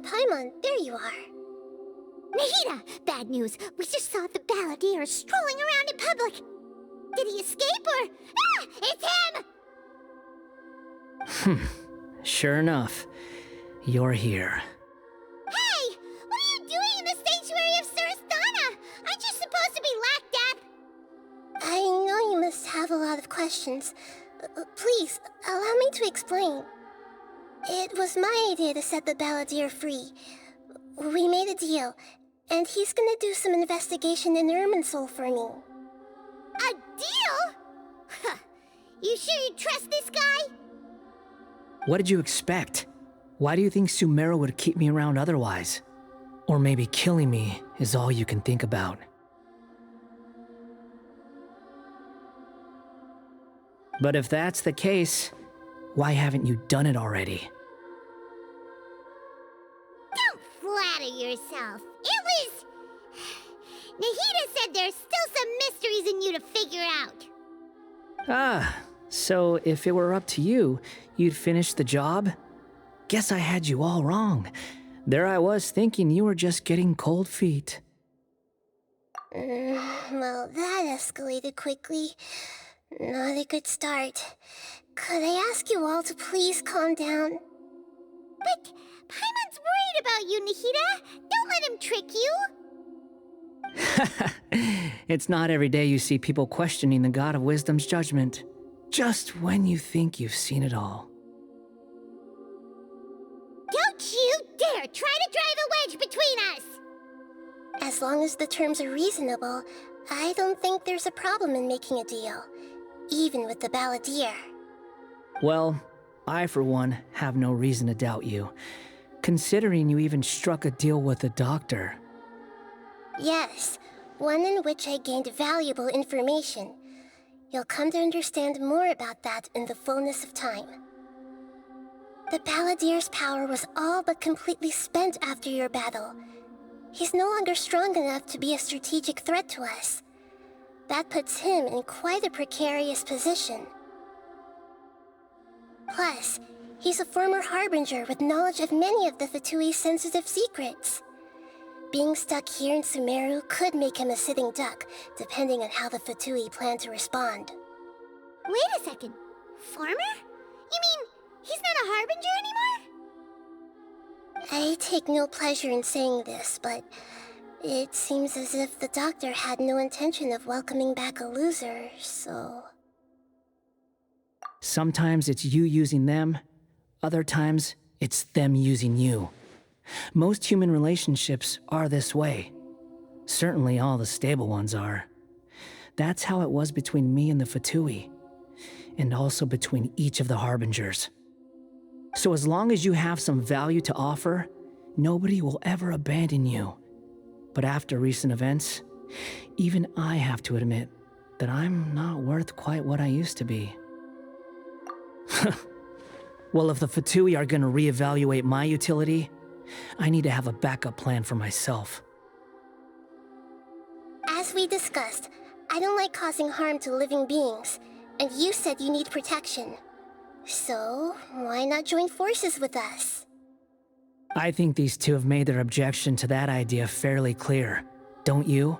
Paimon, there you are. Nahida! Bad news! We just saw the balladeer strolling around in public! Did he escape or... Ah! It's him! Sure enough, you're here. Hey! What are you doing in the sanctuary of Surasthana? Aren't you supposed to be locked up? I know you must have a lot of questions. Please, allow me to explain. It was my idea to set the balladeer free. We made a deal, and he's gonna do some investigation in Irminsul for me. A deal? Huh. You sure you trust this guy? What did you expect? Why do you think Sumeru would keep me around otherwise? Or maybe killing me is all you can think about. But if that's the case, why haven't you done it already? Don't flatter yourself. It was... Nahida said there's still some mysteries in you to figure out. Ah, so if it were up to you, you'd finish the job? Guess I had you all wrong. There I was thinking you were just getting cold feet. Well, that escalated quickly. Not a good start. Could I ask you all to please calm down? But Paimon's worried about you, Nahida. Don't let him trick you. It's not every day you see people questioning the God of Wisdom's judgment. Just when you think you've seen it all. Don't you dare try to drive a wedge between us! As long as the terms are reasonable, I don't think there's a problem in making a deal. Even with the balladeer. Well, I for one have no reason to doubt you, considering you even struck a deal with the doctor. Yes, one in which I gained valuable information. You'll come to understand more about that in the fullness of time. The balladeer's power was all but completely spent after your battle. He's no longer strong enough to be a strategic threat to us. That puts him in quite a precarious position. Plus, he's a former Harbinger with knowledge of many of the Fatui's sensitive secrets. Being stuck here in Sumeru could make him a sitting duck, depending on how the Fatui plan to respond. Wait a second. Farmer? You mean he's not a Harbinger anymore? I take no pleasure in saying this, but it seems as if the doctor had no intention of welcoming back a loser, so... Sometimes it's you using them, other times it's them using you. Most human relationships are this way. Certainly all the stable ones are. That's how it was between me and the Fatui, and also between each of the Harbingers. So as long as you have some value to offer, nobody will ever abandon you. But after recent events, even I have to admit that I'm not worth quite what I used to be. Well, if the Fatui are gonna reevaluate my utility, I need to have a backup plan for myself. As we discussed, I don't like causing harm to living beings, and you said you need protection. So, why not join forces with us? I think these two have made their objection to that idea fairly clear, don't you?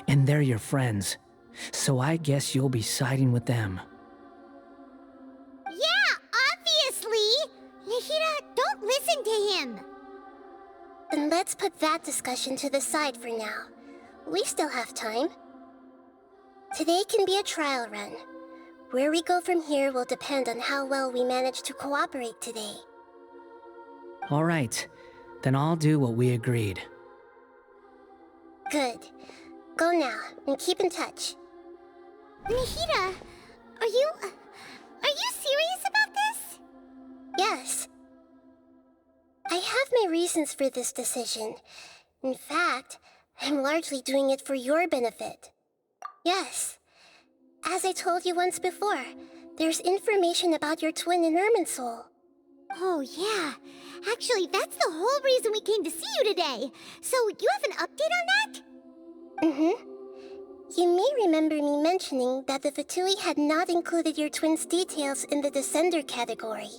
And they're your friends, so I guess you'll be siding with them. Yeah, obviously! Nahida, don't listen to him! Then let's put that discussion to the side for now. We still have time. Today can be a trial run. Where we go from here will depend on how well we manage to cooperate today. All right, then I'll do what we agreed. Good. Go now, and keep in touch. Nahida, are you serious about this? Yes. I have my reasons for this decision. In fact, I'm largely doing it for your benefit. Yes. As I told you once before, there's information about your twin in Irminsul. Oh, yeah. Actually, that's the whole reason we came to see you today. So, you have an update on that? Mm-hmm. You may remember me mentioning that the Fatui had not included your twin's details in the Descender category.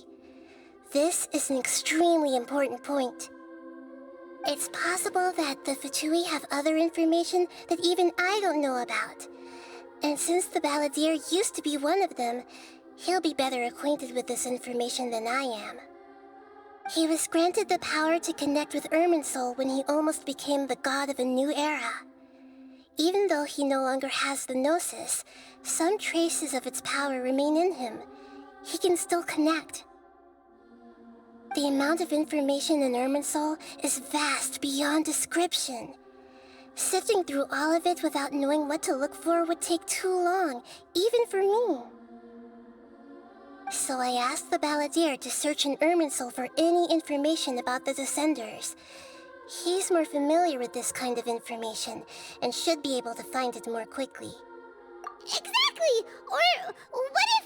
This is an extremely important point. It's possible that the Fatui have other information that even I don't know about. And since the Balladeer used to be one of them, he'll be better acquainted with this information than I am. He was granted the power to connect with Irminsul when he almost became the god of a new era. Even though he no longer has the Gnosis, some traces of its power remain in him. He can still connect. The amount of information in Irminsul is vast beyond description. Sifting through all of it without knowing what to look for would take too long, even for me. So I asked the Balladeer to search in Irminsul for any information about the Descenders. He's more familiar with this kind of information, and should be able to find it more quickly. Exactly! Or what if...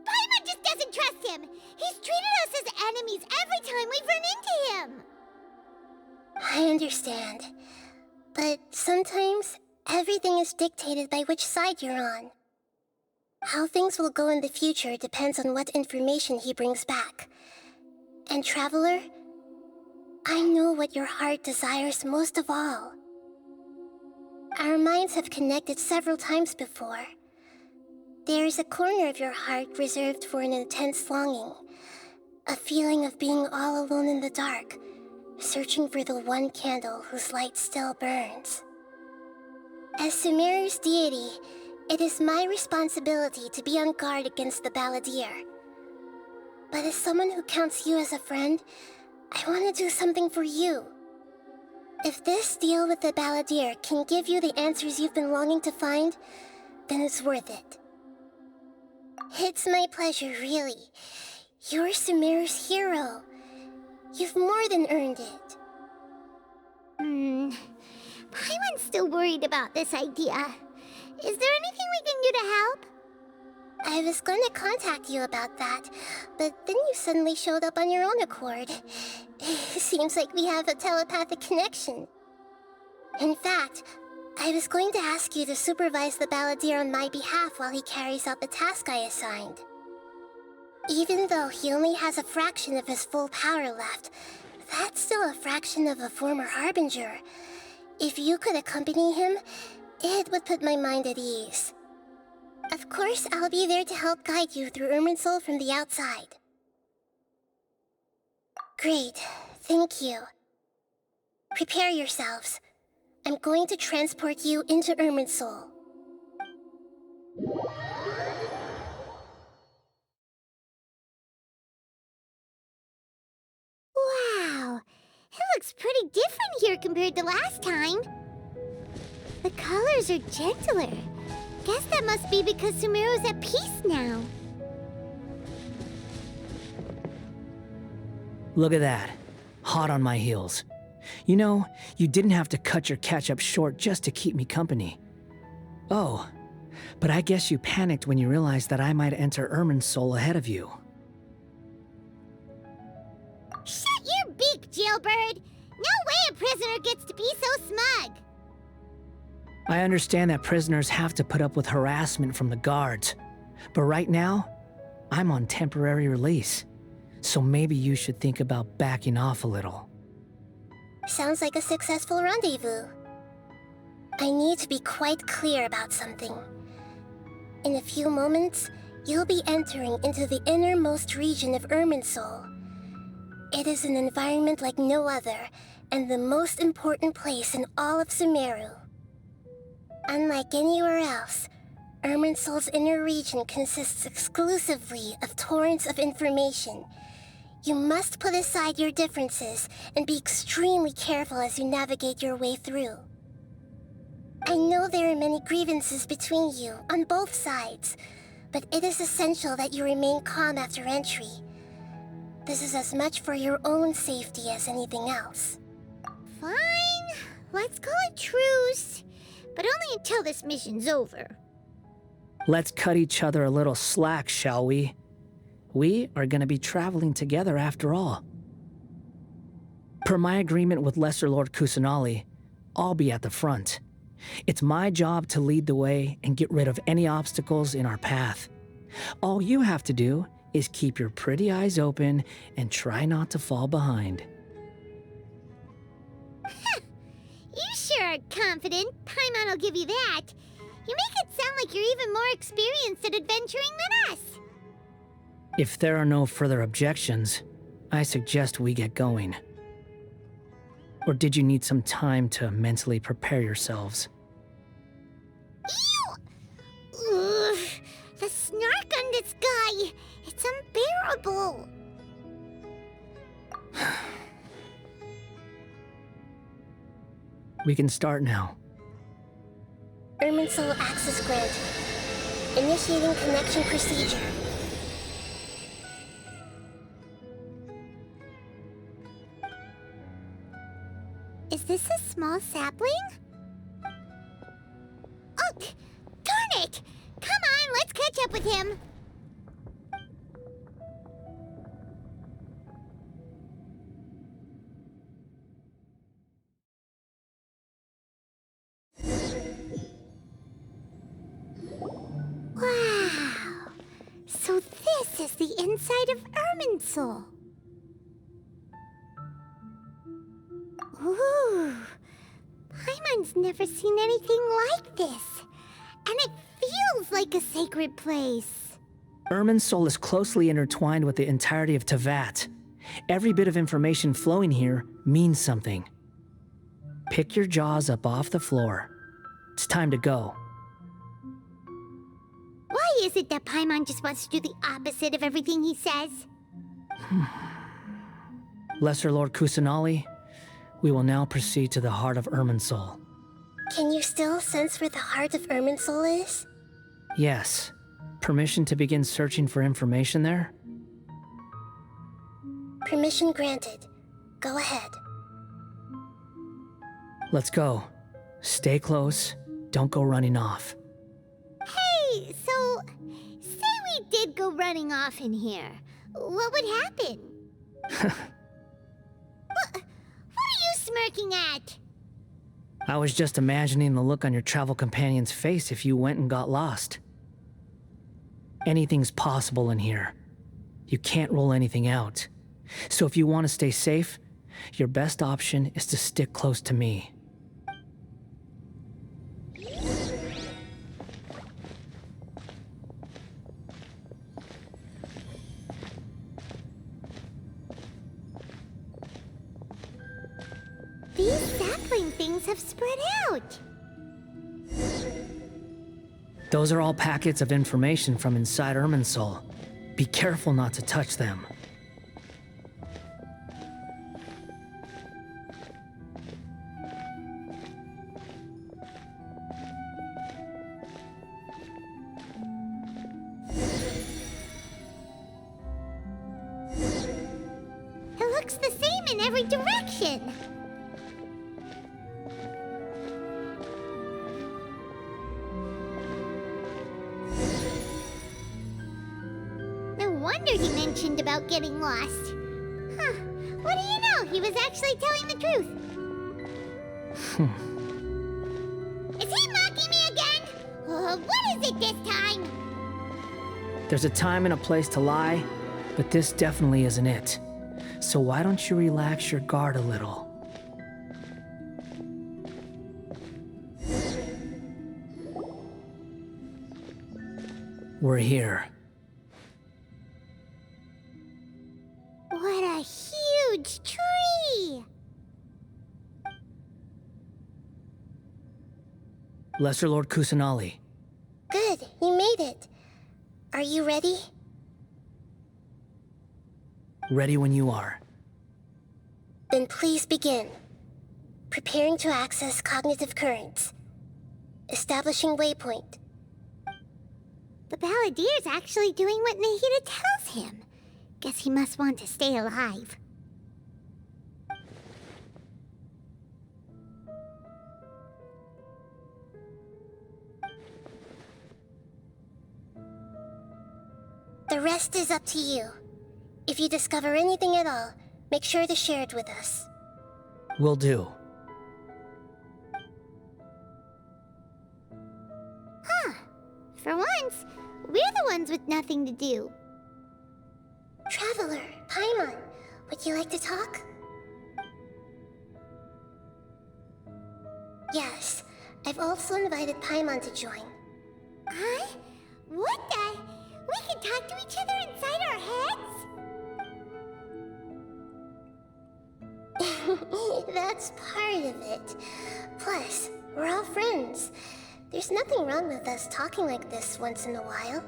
Paimon just doesn't trust him! He's treated us as enemies every time we've run into him! I understand. But sometimes, everything is dictated by which side you're on. How things will go in the future depends on what information he brings back. And Traveler, I know what your heart desires most of all. Our minds have connected several times before. There is a corner of your heart reserved for an intense longing. A feeling of being all alone in the dark, searching for the one candle whose light still burns. As Sumeru's deity, it is my responsibility to be on guard against the Balladeer. But as someone who counts you as a friend, I want to do something for you. If this deal with the Balladeer can give you the answers you've been longing to find, then it's worth it. It's my pleasure, really. You're Sumeru's hero. You've more than earned it. Paimon's still worried about this idea. Is there anything we can do to help? I was going to contact you about that, but then you suddenly showed up on your own accord. Seems like we have a telepathic connection. In fact, I was going to ask you to supervise the Balladeer on my behalf while he carries out the task I assigned. Even though he only has a fraction of his full power left, that's still a fraction of a former Harbinger. If you could accompany him, it would put my mind at ease. Of course, I'll be there to help guide you through Irminsul from the outside. Great, thank you. Prepare yourselves. I'm going to transport you into Irminsul. Wow, it looks pretty different here compared to last time. The colors are gentler. Guess that must be because Sumeru's at peace now. Look at that. Hot on my heels. You know, you didn't have to cut your catch-up short just to keep me company. Oh, but I guess you panicked when you realized that I might enter Irminsul ahead of you. Shut your beak, jailbird! No way a prisoner gets to be so smug! I understand that prisoners have to put up with harassment from the guards, but right now, I'm on temporary release, so maybe you should think about backing off a little. Sounds like a successful rendezvous. I need to be quite clear about something. In a few moments, you'll be entering into the innermost region of Irminsul. It is an environment like no other, and the most important place in all of Sumeru. Unlike anywhere else, Irminsul's inner region consists exclusively of torrents of information. You must put aside your differences and be extremely careful as you navigate your way through. I know there are many grievances between you, on both sides, but it is essential that you remain calm after entry. This is as much for your own safety as anything else. Fine, let's call it truce. But only until this mission's over. Let's cut each other a little slack, shall we? We are going to be traveling together after all. Per my agreement with Lesser Lord Kusanali, I'll be at the front. It's my job to lead the way and get rid of any obstacles in our path. All you have to do is keep your pretty eyes open and try not to fall behind. are confident. Paimon will give you that. You make it sound like you're even more experienced at adventuring than us. If there are no further objections, I suggest we get going. Or did you need some time to mentally prepare yourselves? Ew! Ugh, the snark on this guy. It's unbearable. We can start now. Irminsul access granted. Initiating connection procedure. Is this a small sapling? Oh, darn it! Come on, let's catch up with him. Wow! So this is the inside of Irminsul. Ooh, Paimon's never seen anything like this. And it feels like a sacred place. Irminsul is closely intertwined with the entirety of Teyvat. Every bit of information flowing here means something. Pick your jaws up off the floor. It's time to go. Why is it that Paimon just wants to do the opposite of everything he says? Lesser Lord Kusanali, we will now proceed to the heart of Irminsul. Can you still sense where the heart of Irminsul is? Yes. Permission to begin searching for information there? Permission granted. Go ahead. Let's go. Stay close. Don't go running off. Hey, so, say we did go running off in here. What would happen? What are you smirking at? I was just imagining the look on your travel companion's face if you went and got lost. Anything's possible in here. You can't rule anything out. So if you want to stay safe, your best option is to stick close to me. These sapling things have spread out. Those are all packets of information from inside Irminsul. Be careful not to touch them. It looks the same in every direction. No wonder he mentioned about getting lost. Huh. What do you know? He was actually telling the truth. Is he mocking me again? What is it this time? There's a time and a place to lie, but this definitely isn't it. So why don't you relax your guard a little? We're here. What a huge tree! Lesser Lord Kusanali. Good, you made it. Are you ready? Ready when you are. Then please begin. Preparing to access cognitive currents. Establishing waypoint. The Balladier's actually doing what Nahida tells him. Guess he must want to stay alive. The rest is up to you. If you discover anything at all, make sure to share it with us. Will do. Huh. For once, we're the ones with nothing to do. Traveler, Paimon, would you like to talk? Yes, I've also invited Paimon to join. Huh? What the? We can talk to each other inside our heads? That's part of it. Plus, we're all friends. There's nothing wrong with us talking like this once in a while.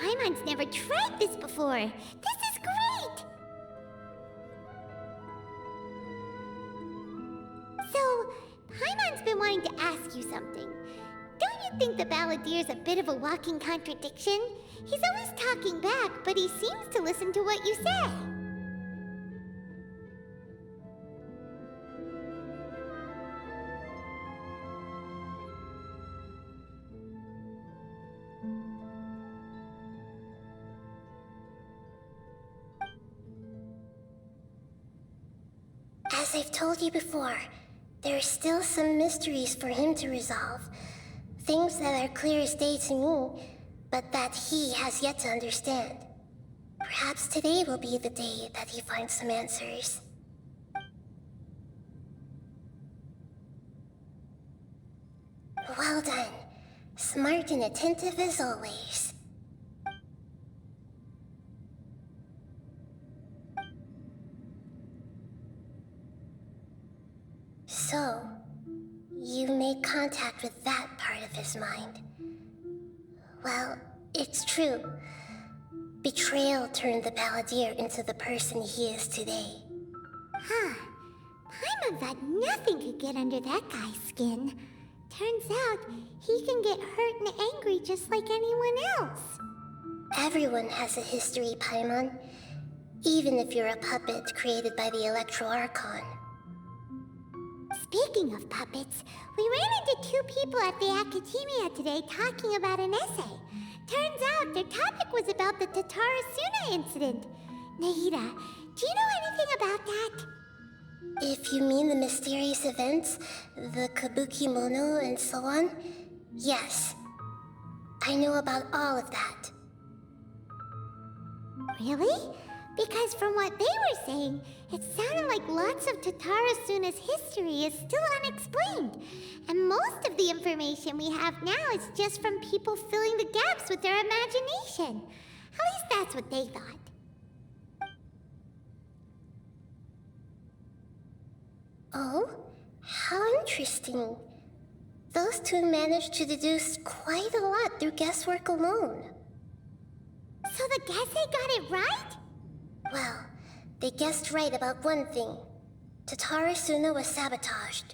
Paimon's never tried this before. This is great! So, Paimon's been wanting to ask you something. Don't you think the Balladeer's a bit of a walking contradiction? He's always talking back, but he seems to listen to what you say. As I've told you before, there are still some mysteries for him to resolve. Things that are clear as day to me, but that he has yet to understand. Perhaps today will be the day that he finds some answers. Well done. Smart and attentive as always. So, you made contact with that part of his mind. Well, it's true. Betrayal turned the Balladeer into the person he is today. Huh. Paimon thought nothing could get under that guy's skin. Turns out, he can get hurt and angry just like anyone else. Everyone has a history, Paimon. Even if you're a puppet created by the Electro Archon. Speaking of puppets, we ran into two people at the Academia today talking about an essay. Turns out their topic was about the Tatarasuna incident. Nahida, do you know anything about that? If you mean the mysterious events, the kabuki mono and so on, yes. I know about all of that. Really? Because from what they were saying, it sounded like lots of Tatarasuna's history is still unexplained. And most of the information we have now is just from people filling the gaps with their imagination. At least that's what they thought. Oh? How interesting. Those two managed to deduce quite a lot through guesswork alone. So the Gesse got it right? Well, they guessed right about one thing. Tatarasuna was sabotaged.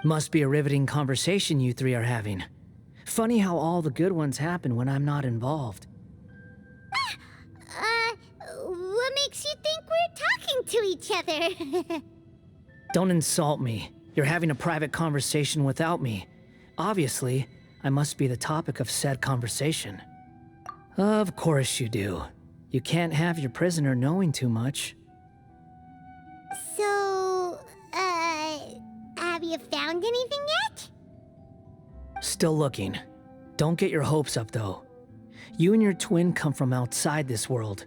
Must be a riveting conversation you three are having. Funny how all the good ones happen when I'm not involved. What makes you think we're talking to each other? Don't insult me. You're having a private conversation without me. Obviously, I must be the topic of said conversation. Of course you do. You can't have your prisoner knowing too much. So, have you found anything yet? Still looking. Don't get your hopes up, though. You and your twin come from outside this world.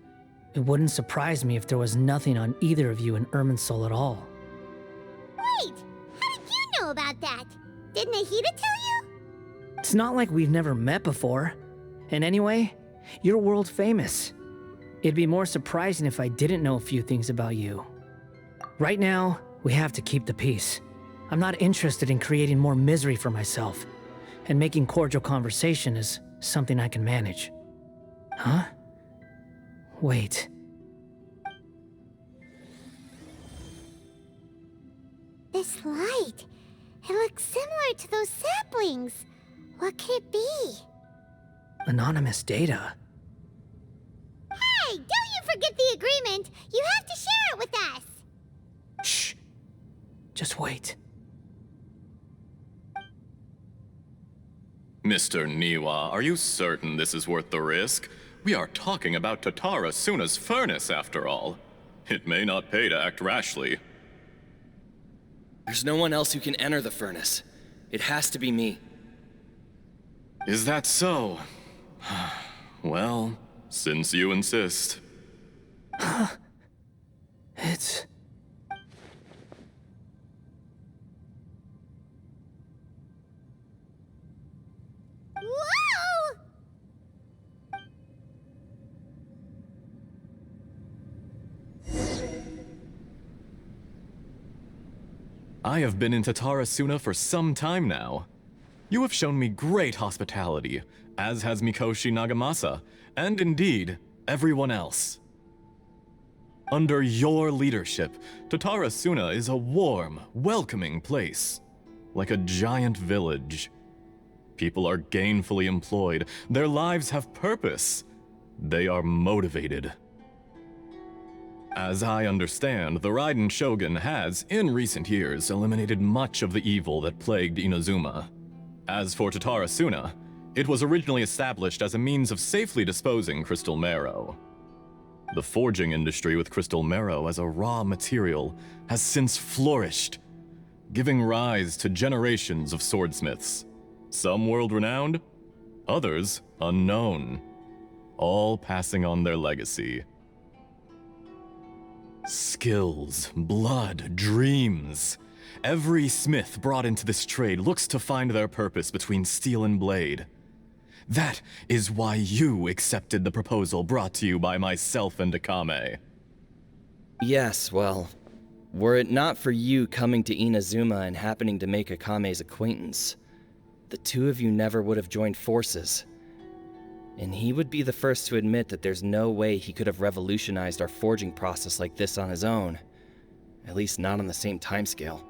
It wouldn't surprise me if there was nothing on either of you in Irminsul at all. Wait! How did you know about that? Did Nahida tell you? It's not like we've never met before. And anyway, you're world famous. It'd be more surprising if I didn't know a few things about you. Right now, we have to keep the peace. I'm not interested in creating more misery for myself, and making cordial conversation is something I can manage. Huh? Wait. This light, it looks similar to those saplings. What could it be? Anonymous data. Hey, don't you forget the agreement! You have to share it with us! Shh. Just wait. Mr. Niwa, are you certain this is worth the risk? We are talking about Tatarasuna's furnace, after all. It may not pay to act rashly. There's no one else who can enter the furnace. It has to be me. Is that so? Well, since you insist. It's... I have been in Tatarasuna for some time now. You have shown me great hospitality, as has Mikoshi Nagamasa, and indeed, everyone else. Under your leadership, Tatarasuna is a warm, welcoming place, like a giant village. People are gainfully employed, their lives have purpose, they are motivated. As I understand, the Raiden Shogun has, in recent years, eliminated much of the evil that plagued Inazuma. As for Tatarasuna, it was originally established as a means of safely disposing crystal marrow. The forging industry with crystal marrow as a raw material has since flourished, giving rise to generations of swordsmiths. Some world-renowned, others unknown, all passing on their legacy. Skills, blood, dreams. Every smith brought into this trade looks to find their purpose between steel and blade. That is why you accepted the proposal brought to you by myself and Akame. Yes, well, were it not for you coming to Inazuma and happening to make Akame's acquaintance, the two of you never would have joined forces. And he would be the first to admit that there's no way he could have revolutionized our forging process like this on his own. At least not on the same timescale.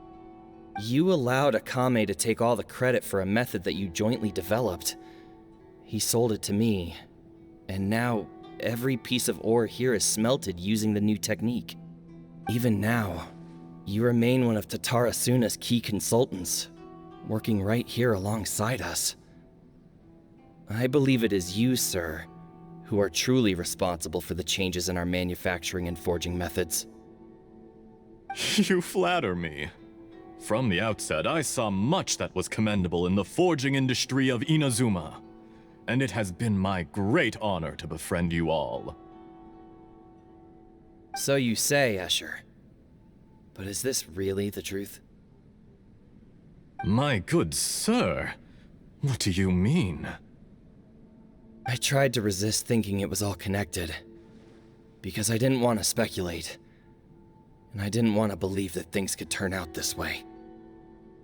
You allowed Akame to take all the credit for a method that you jointly developed. He sold it to me, and now every piece of ore here is smelted using the new technique. Even now, you remain one of Tatarasuna's key consultants, working right here alongside us. I believe it is you, sir, who are truly responsible for the changes in our manufacturing and forging methods. You flatter me. From the outset, I saw much that was commendable in the forging industry of Inazuma, and it has been my great honor to befriend you all. So you say, Escher. But is this really the truth? My good sir, what do you mean? I tried to resist thinking it was all connected, because I didn't want to speculate, and I didn't want to believe that things could turn out this way.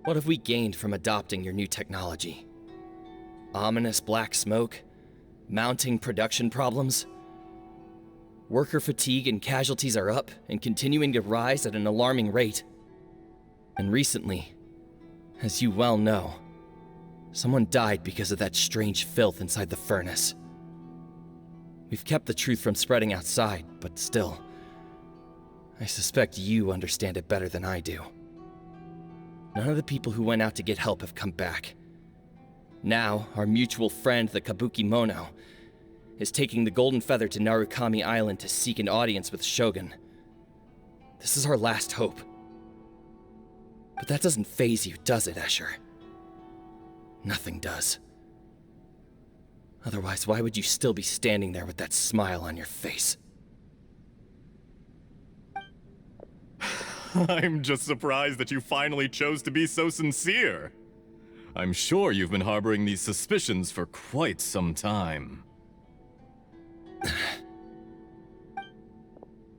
What have we gained from adopting your new technology? Ominous black smoke? Mounting production problems? Worker fatigue and casualties are up and continuing to rise at an alarming rate. And recently, as you well know, someone died because of that strange filth inside the furnace. We've kept the truth from spreading outside, but still, I suspect you understand it better than I do. None of the people who went out to get help have come back. Now, our mutual friend, the Kabuki Mono, is taking the Golden Feather to Narukami Island to seek an audience with Shogun. This is our last hope. But that doesn't faze you, does it, Escher? Nothing does. Otherwise, why would you still be standing there with that smile on your face? I'm just surprised that you finally chose to be so sincere. I'm sure you've been harboring these suspicions for quite some time.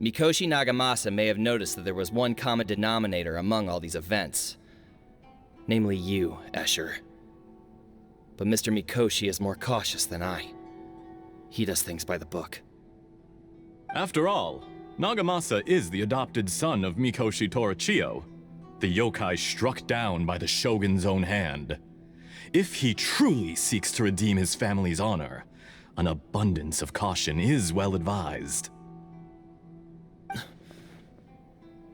Mikoshi Nagamasa may have noticed that there was one common denominator among all these events. Namely you, Escher. But Mr. Mikoshi is more cautious than I. He does things by the book. After all, Nagamasa is the adopted son of Mikoshi Torachiyo, the yokai struck down by the Shogun's own hand. If he truly seeks to redeem his family's honor, an abundance of caution is well advised.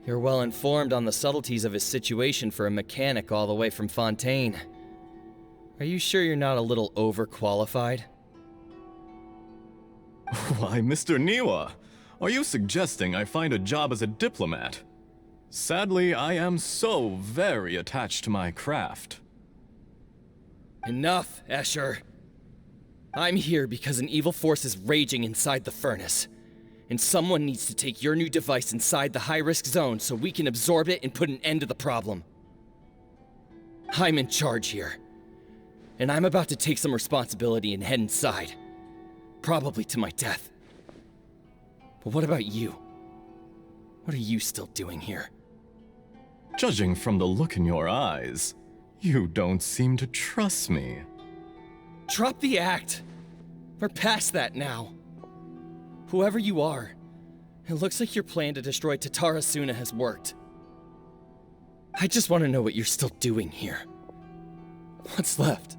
You're well informed on the subtleties of his situation for a mechanic all the way from Fontaine. Are you sure you're not a little overqualified? Why, Mr. Niwa, are you suggesting I find a job as a diplomat? Sadly, I am so very attached to my craft. Enough, Escher. I'm here because an evil force is raging inside the furnace. And someone needs to take your new device inside the high-risk zone so we can absorb it and put an end to the problem. I'm in charge here. And I'm about to take some responsibility and head inside. Probably to my death. But what about you? What are you still doing here? judging from the look in your eyes, you don't seem to trust me. Drop the act. We're past that now. Whoever you are, it looks like your plan to destroy Tatarasuna has worked. I just want to know what you're still doing here. What's left?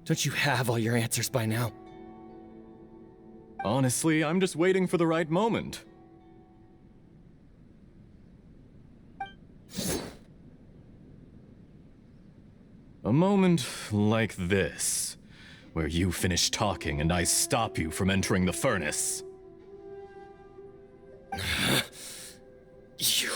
Don't you have all your answers by now? Honestly, I'm just waiting for the right moment. A moment like this, where you finish talking and I stop you from entering the furnace. You...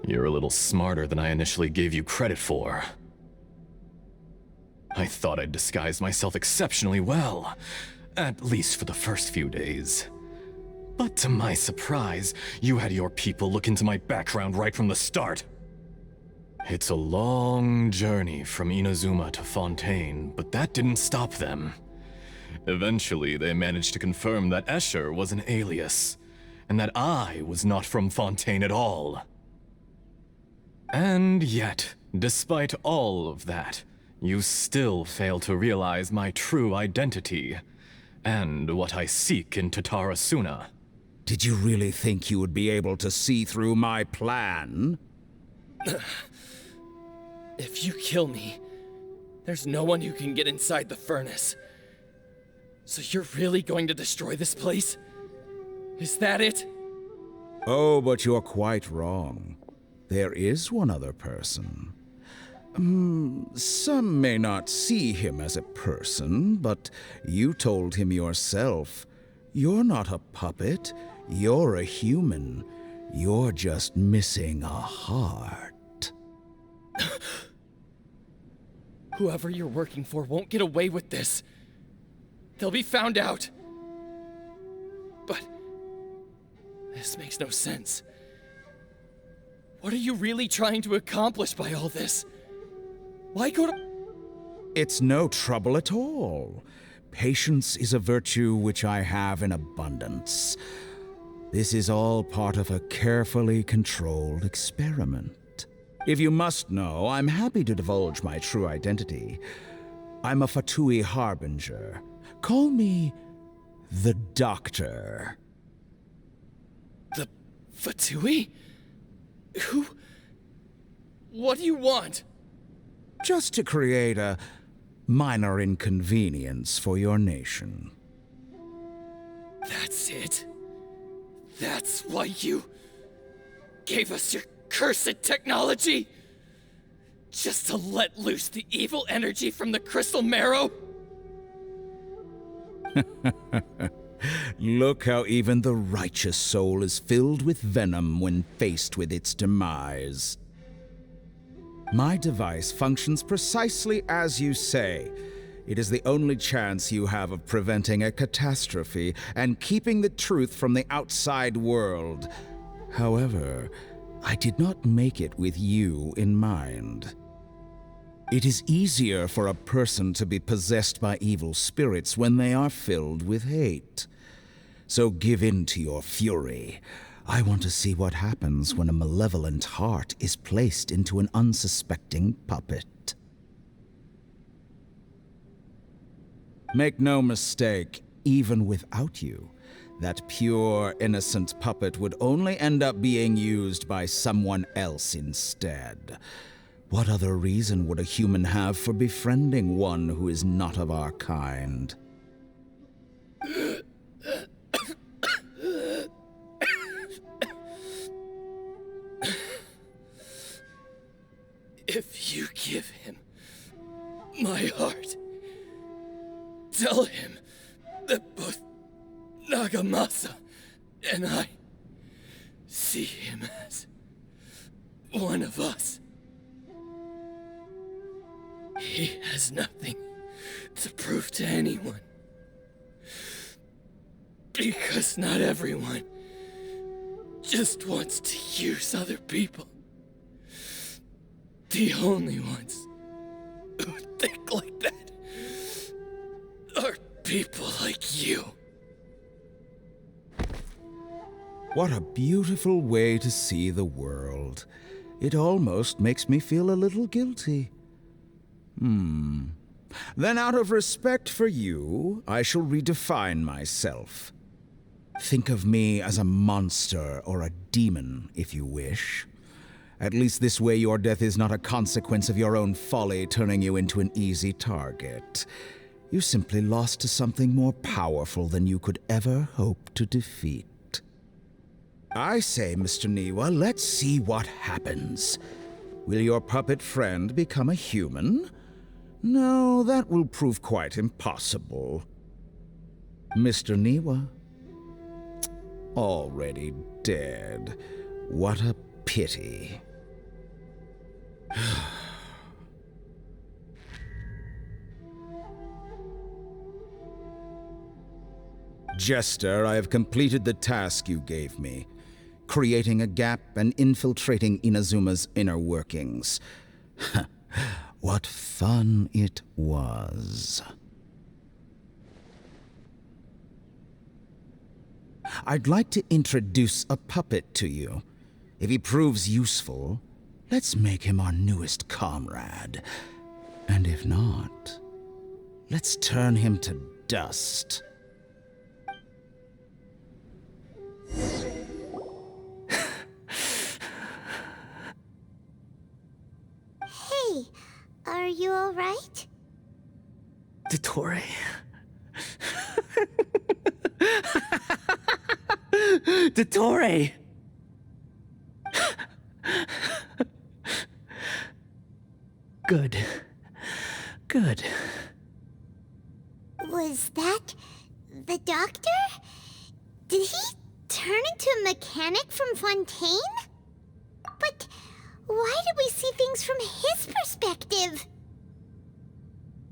You're a little smarter than I initially gave you credit for. I thought I'd disguised myself exceptionally well, at least for the first few days. But to my surprise, you had your people look into my background right from the start. It's a long journey from Inazuma to Fontaine, but that didn't stop them. Eventually, they managed to confirm that Escher was an alias, and that I was not from Fontaine at all. And yet, despite all of that, you still fail to realize my true identity, and what I seek in Tatarasuna. Did you really think you would be able to see through my plan? If you kill me, there's no one who can get inside the furnace. So you're really going to destroy this place? Is that it? Oh, but you're quite wrong. There is one other person. Some may not see him as a person, but you told him yourself. You're not a puppet. You're a human. You're just missing a heart. Whoever you're working for won't get away with this. They'll be found out. But this makes no sense. What are you really trying to accomplish by all this? Why go to... It's no trouble at all. Patience is a virtue which I have in abundance. This is all part of a carefully controlled experiment. If you must know, I'm happy to divulge my true identity. I'm a Fatui Harbinger. Call me the Doctor. The Fatui? Who... What do you want? Just to create a minor inconvenience for your nation. That's it? That's why you gave us your cursed technology? Just to let loose the evil energy from the crystal marrow? Look how even the righteous soul is filled with venom when faced with its demise. My device functions precisely as you say. It is the only chance you have of preventing a catastrophe and keeping the truth from the outside world. However, I did not make it with you in mind. It is easier for a person to be possessed by evil spirits when they are filled with hate. So give in to your fury. I want to see what happens when a malevolent heart is placed into an unsuspecting puppet. Make no mistake, even without you, that pure, innocent puppet would only end up being used by someone else instead. What other reason would a human have for befriending one who is not of our kind? If you give him my heart, tell him that both Nagamasa and I see him as one of us. He has nothing to prove to anyone. Because not everyone just wants to use other people. The only ones who think like that are people like you. What a beautiful way to see the world. It almost makes me feel a little guilty. Then out of respect for you, I shall redefine myself. Think of me as a monster or a demon, if you wish. At least this way your death is not a consequence of your own folly turning you into an easy target. You simply lost to something more powerful than you could ever hope to defeat. I say, Mr. Niwa, let's see what happens. Will your puppet friend become a human? No, that will prove quite impossible. Mr. Niwa? Already dead. What a pity. Jester, I have completed the task you gave me, creating a gap and infiltrating Inazuma's inner workings. What fun it was. I'd like to introduce a puppet to you. If he proves useful, let's make him our newest comrade. And if not, let's turn him to dust. Hey, are you alright? Dottore. Dottore! Good. Good. Was that the doctor? Did he turn into a mechanic from Fontaine? But why did we see things from his perspective?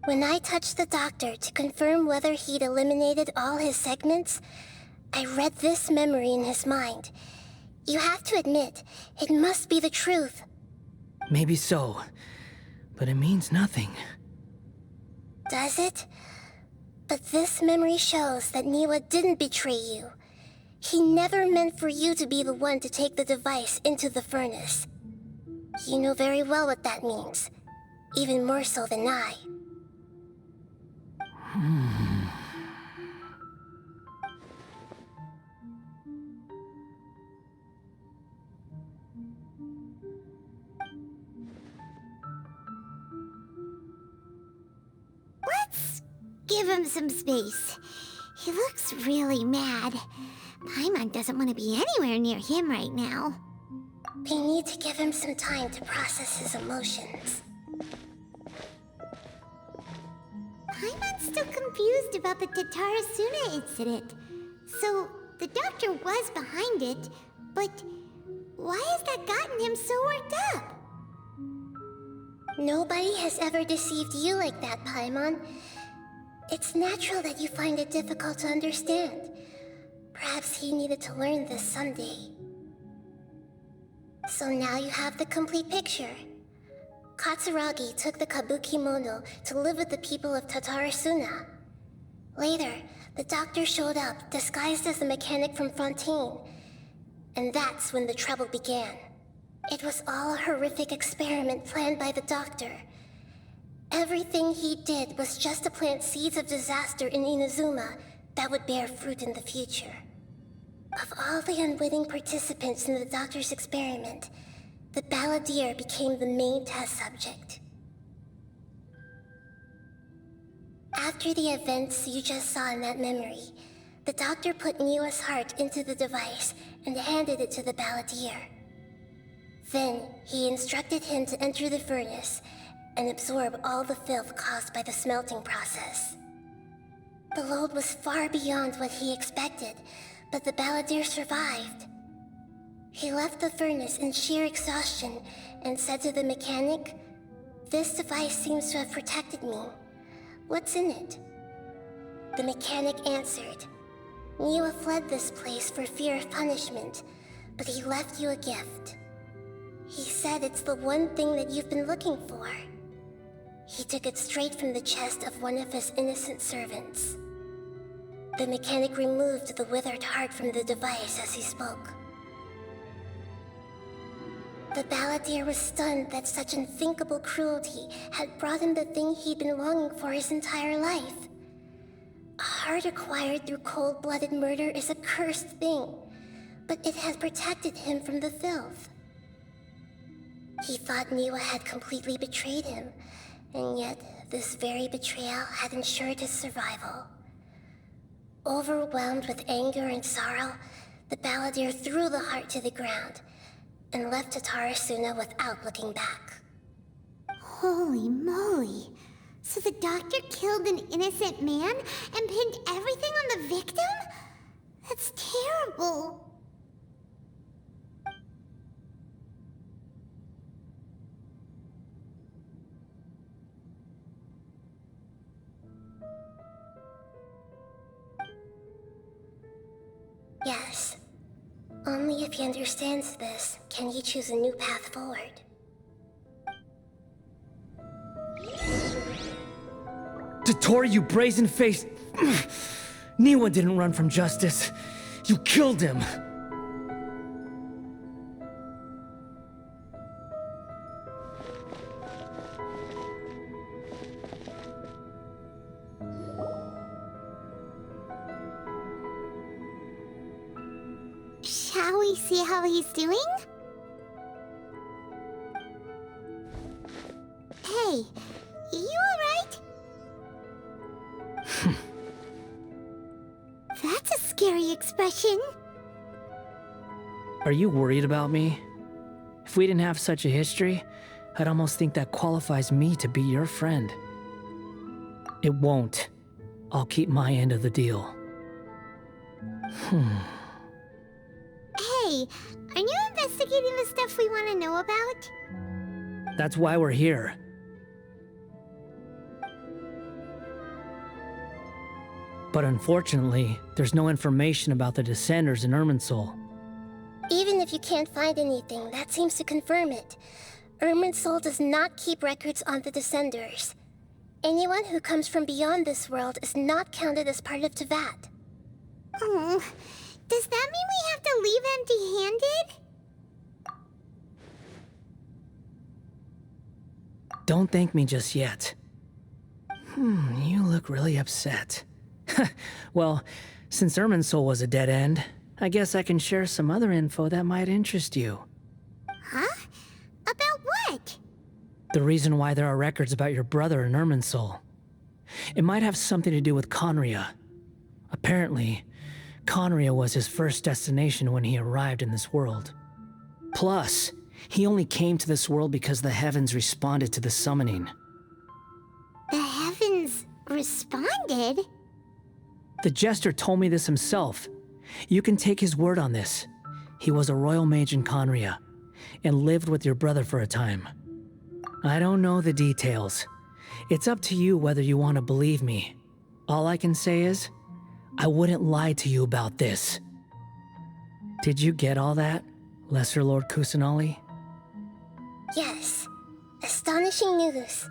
When I touched the doctor to confirm whether he'd eliminated all his segments, I read this memory in his mind. You have to admit, it must be the truth. Maybe so, but it means nothing. Does it? But this memory shows that Niwa didn't betray you. He never meant for you to be the one to take the device into the furnace. You know very well what that means, even more so than I. Let's give him some space. He looks really mad. Paimon doesn't want to be anywhere near him right now. We need to give him some time to process his emotions. Paimon's still confused about the Tatarasuna incident. So, the doctor was behind it, but why has that gotten him so worked up? Nobody has ever deceived you like that, Paimon. It's natural that you find it difficult to understand. Perhaps he needed to learn this someday. So now you have the complete picture. Katsuragi took the Kabukimono to live with the people of Tatarasuna. Later, the doctor showed up, disguised as the mechanic from Fontaine. And that's when the trouble began. It was all a horrific experiment planned by the doctor. Everything he did was just to plant seeds of disaster in Inazuma that would bear fruit in the future. Of all the unwitting participants in the doctor's experiment, the balladeer became the main test subject. After the events you just saw in that memory, the doctor put Niwa's heart into the device and handed it to the balladeer. Then, he instructed him to enter the furnace and absorb all the filth caused by the smelting process. The load was far beyond what he expected, but the balladeer survived. He left the furnace in sheer exhaustion and said to the mechanic, "This device seems to have protected me. What's in it?" The mechanic answered, "Niwa fled this place for fear of punishment, but he left you a gift. He said it's the one thing that you've been looking for." He took it straight from the chest of one of his innocent servants. The mechanic removed the withered heart from the device as he spoke. The balladeer was stunned that such unthinkable cruelty had brought him the thing he'd been longing for his entire life. A heart acquired through cold-blooded murder is a cursed thing, but it had protected him from the filth. He thought Niwa had completely betrayed him, and yet this very betrayal had ensured his survival. Overwhelmed with anger and sorrow, the balladeer threw the heart to the ground and left Tatarasuna without looking back. Holy moly. So the doctor killed an innocent man and pinned everything on the victim? That's terrible. Yes. Only if he understands this can he choose a new path forward. Dottore, you brazen-faced... Niwa didn't run from justice. You killed him. Shall we see how he's doing? Hey, you alright? That's a scary expression. Are you worried about me? If we didn't have such a history, I'd almost think that qualifies me to be your friend. It won't. I'll keep my end of the deal. Hey, are you investigating the stuff we want to know about? That's why we're here. But unfortunately, there's no information about the Descenders in Irminsul. Even if you can't find anything, that seems to confirm it. Irminsul does not keep records on the Descenders. Anyone who comes from beyond this world is not counted as part of Tevat. Oh, does that mean we have to leave empty-handed? Don't thank me just yet. You look really upset. Well, since Irminsul was a dead end, I guess I can share some other info that might interest you. Huh? About what? The reason why there are records about your brother in Irminsul. It might have something to do with Conria. Apparently, Conria was his first destination when he arrived in this world. Plus, he only came to this world because the heavens responded to the summoning. The heavens responded? The Jester told me this himself. You can take his word on this. He was a royal mage in Conria, and lived with your brother for a time. I don't know the details. It's up to you whether you want to believe me. All I can say is, I wouldn't lie to you about this. Did you get all that, Lesser Lord Kusanali? Yes. Astonishing news.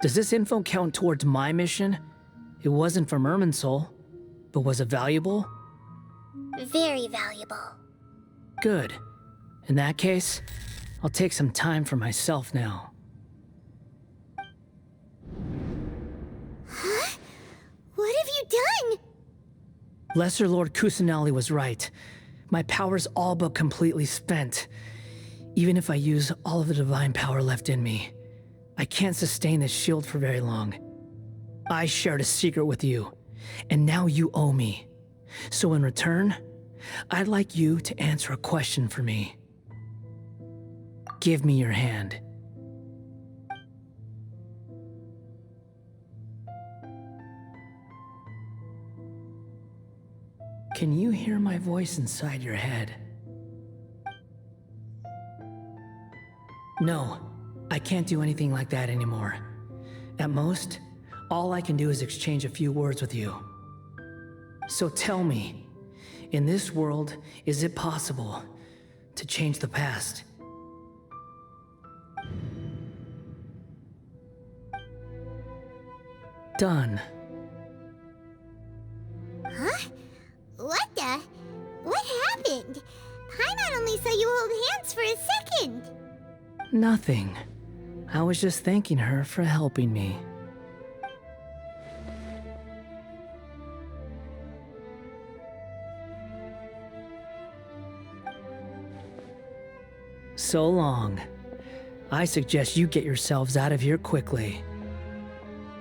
Does this info count towards my mission? It wasn't from Irminsul, but was it valuable? Very valuable. Good. In that case, I'll take some time for myself now. Huh? What have you done? Lesser Lord Kusanali was right. My power's all but completely spent. Even if I use all of the divine power left in me, I can't sustain this shield for very long. I shared a secret with you, and now you owe me. So in return, I'd like you to answer a question for me. Give me your hand. Can you hear my voice inside your head? No, I can't do anything like that anymore. At most, all I can do is exchange a few words with you. So tell me, in this world, is it possible to change the past? Done. Nahida, what happened? Paimon only saw you hold hands for a second. Nothing. I was just thanking her for helping me. So long. I suggest you get yourselves out of here quickly.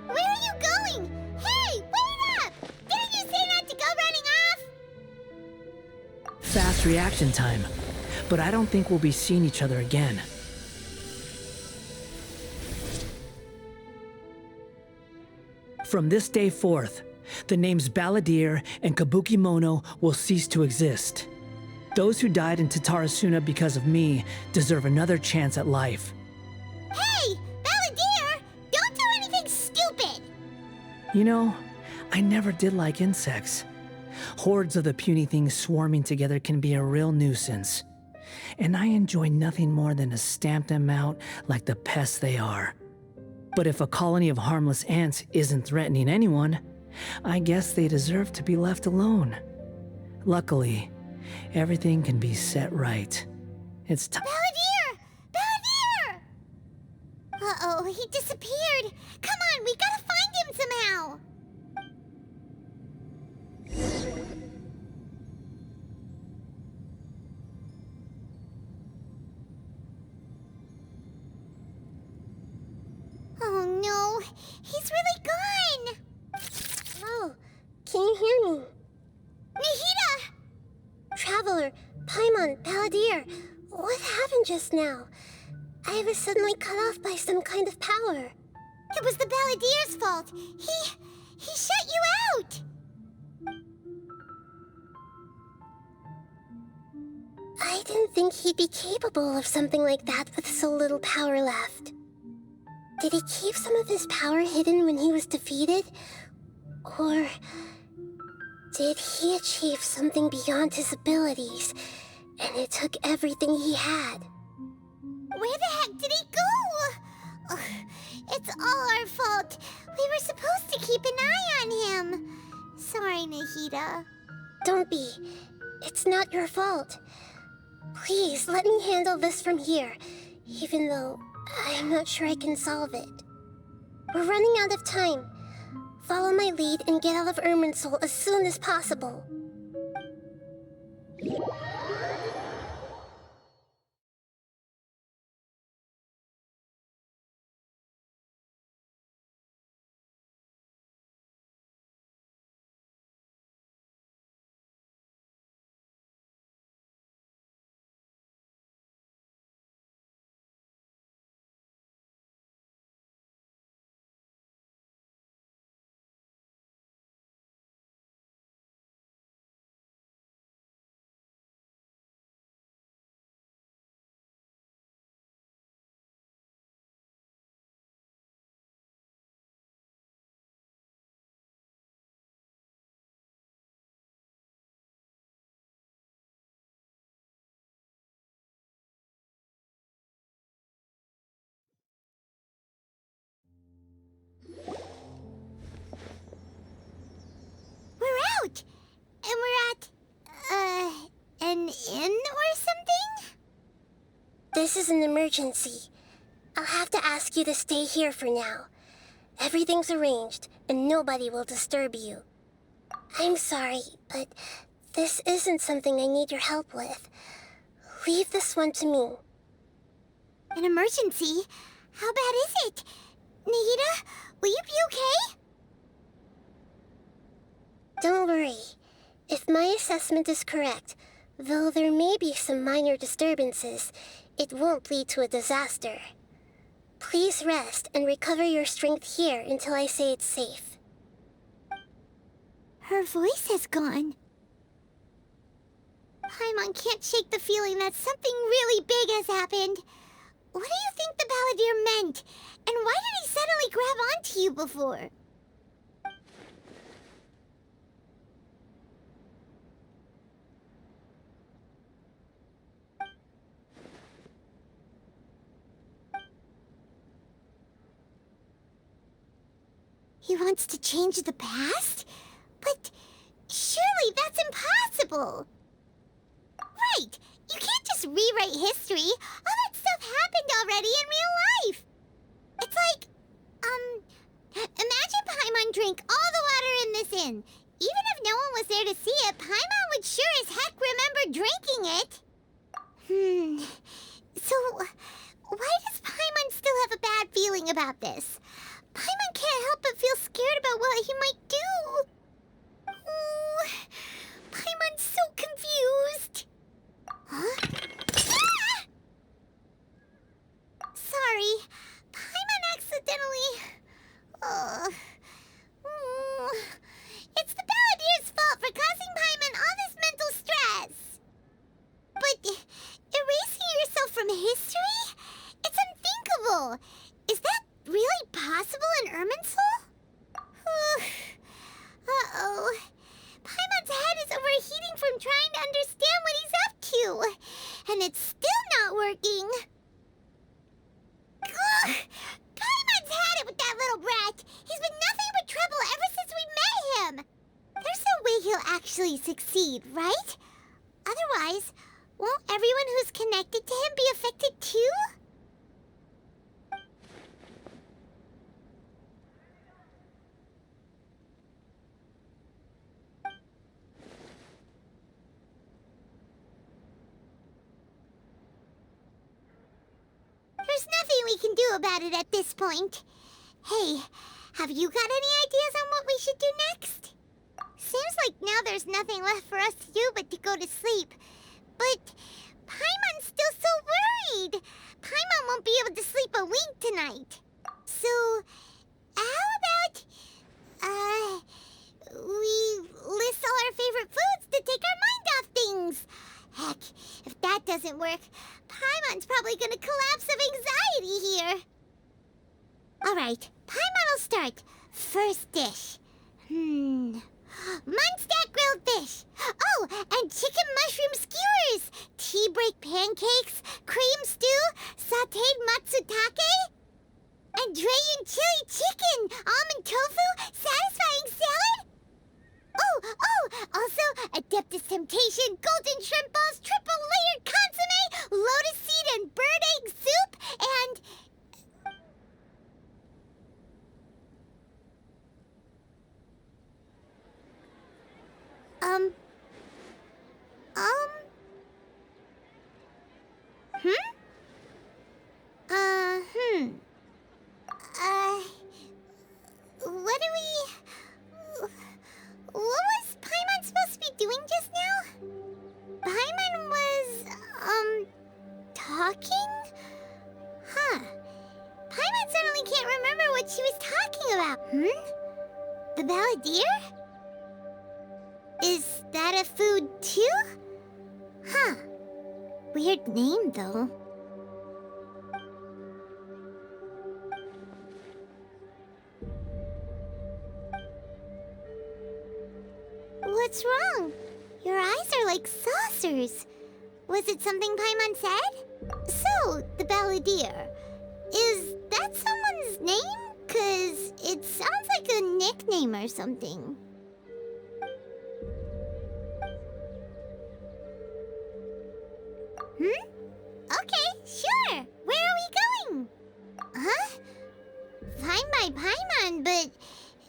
Where are you going? Hey, wait up! Didn't you say not to go running off? Fast reaction time. But I don't think we'll be seeing each other again. From this day forth, the names Balladeer and Kabukimono will cease to exist. Those who died in Tatarasuna because of me deserve another chance at life. Hey, Balladeer! Don't do anything stupid! You know, I never did like insects. Hordes of the puny things swarming together can be a real nuisance. And I enjoy nothing more than to stamp them out like the pests they are. But if a colony of harmless ants isn't threatening anyone, I guess they deserve to be left alone. Luckily, everything can be set right. It's time. Balladeer! Balladeer! Uh-oh, he disappeared. Come on, we gotta find him somehow. Oh no, he's really gone. Oh, can you hear me? Nahida! Traveler, Paimon, Balladeer, what happened just now? I was suddenly cut off by some kind of power. It was the Balladeer's fault. He shut you out. I didn't think he'd be capable of something like that with so little power left. Did he keep some of his power hidden when he was defeated? Or did he achieve something beyond his abilities, and it took everything he had? Where the heck did he go? Ugh, it's all our fault. We were supposed to keep an eye on him. Sorry, Nahida. Don't be. It's not your fault. Please, let me handle this from here, even though I'm not sure I can solve it. We're running out of time. Follow my lead and get out of Irminsul as soon as possible. We're out! And we're at, an inn or something? This is an emergency. I'll have to ask you to stay here for now. Everything's arranged, and nobody will disturb you. I'm sorry, but this isn't something I need your help with. Leave this one to me. An emergency? How bad is it? Nahida, will you be okay? Don't worry. If my assessment is correct, though there may be some minor disturbances, it won't lead to a disaster. Please rest and recover your strength here until I say it's safe. Her voice has gone. Paimon can't shake the feeling that something really big has happened. What do you think the Balladeer meant? And why did he suddenly grab onto you before? He wants to change the past? But surely that's impossible! possible? Right! You can't just rewrite history. All that stuff happened already in real life. It's like, imagine Paimon drank all the water in this inn. Even if no one was there to see it, Paimon would sure as heck remember drinking it. So, why does Paimon still have a bad feeling about this? Paimon can't help but feel scared about what he might do. Oh, Paimon's so confused. Huh? Ah! Sorry, Paimon accidentally... It's the Balladier's fault for causing Paimon all this mental stress. But erasing yourself from history? It's unthinkable. Is that really possible in Irminsul? Uh-oh. Paimon's head is overheating from trying to understand what he's up to. And it's still not working. Ugh! Paimon's had it with that little brat. He's been nothing but trouble ever since we met him. There's no way he'll actually succeed, right? Otherwise, won't everyone who's connected to him be affected too? There's nothing we can do about it at this point. Hey, have you got any ideas on what we should do next? Seems like now there's nothing left for us to do but to go to sleep. But Paimon's still so worried. Paimon won't be able to sleep a wink tonight. So, how about, we list all our favorite foods to take our mind off things? Heck, if that doesn't work, Paimon's probably gonna collapse of anxiety here. Alright, Paimon will start. First dish. Munstack grilled fish. Oh, and chicken mushroom skewers. Tea break pancakes. Cream stew. Sauteed matsutake. And Dragon chili chicken. Almond tofu. Satisfying salad. Also, Adeptus Temptation, golden shrimp balls, triple layered consomme, lotus seed and bird egg soup, and... What was Paimon supposed to be doing just now? Paimon was, talking? Huh. Paimon suddenly can't remember what she was talking about. The Balladeer? Is that a food too? Huh. Weird name, though. What's wrong? Your eyes are like saucers. Was it something Paimon said? So, the Balladeer. Is that someone's name? 'Cause it sounds like a nickname or something. Okay, sure. Where are we going? Huh? Fine by Paimon, but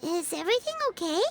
is everything okay?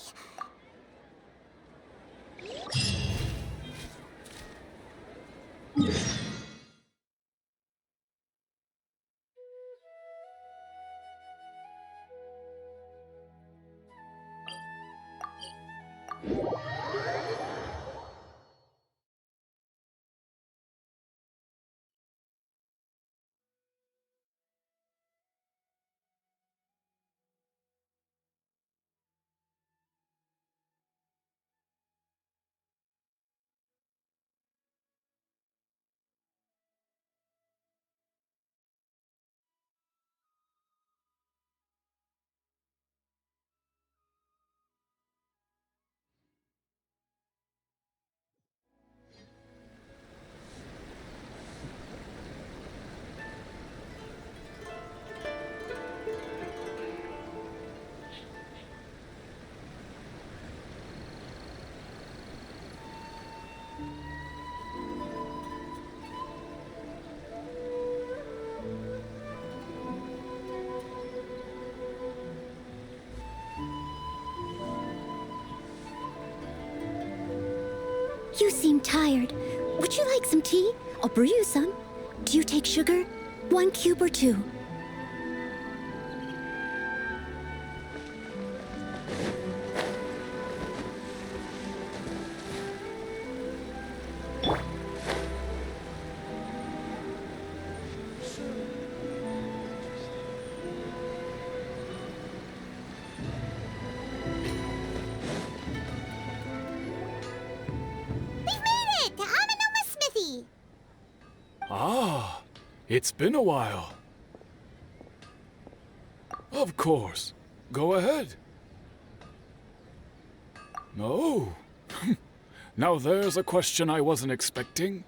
You seem tired. Would you like some tea? I'll brew you some. Do you take sugar? 1 cube or 2? Ah, it's been a while. Of course. Go ahead. Oh. Now there's a question I wasn't expecting.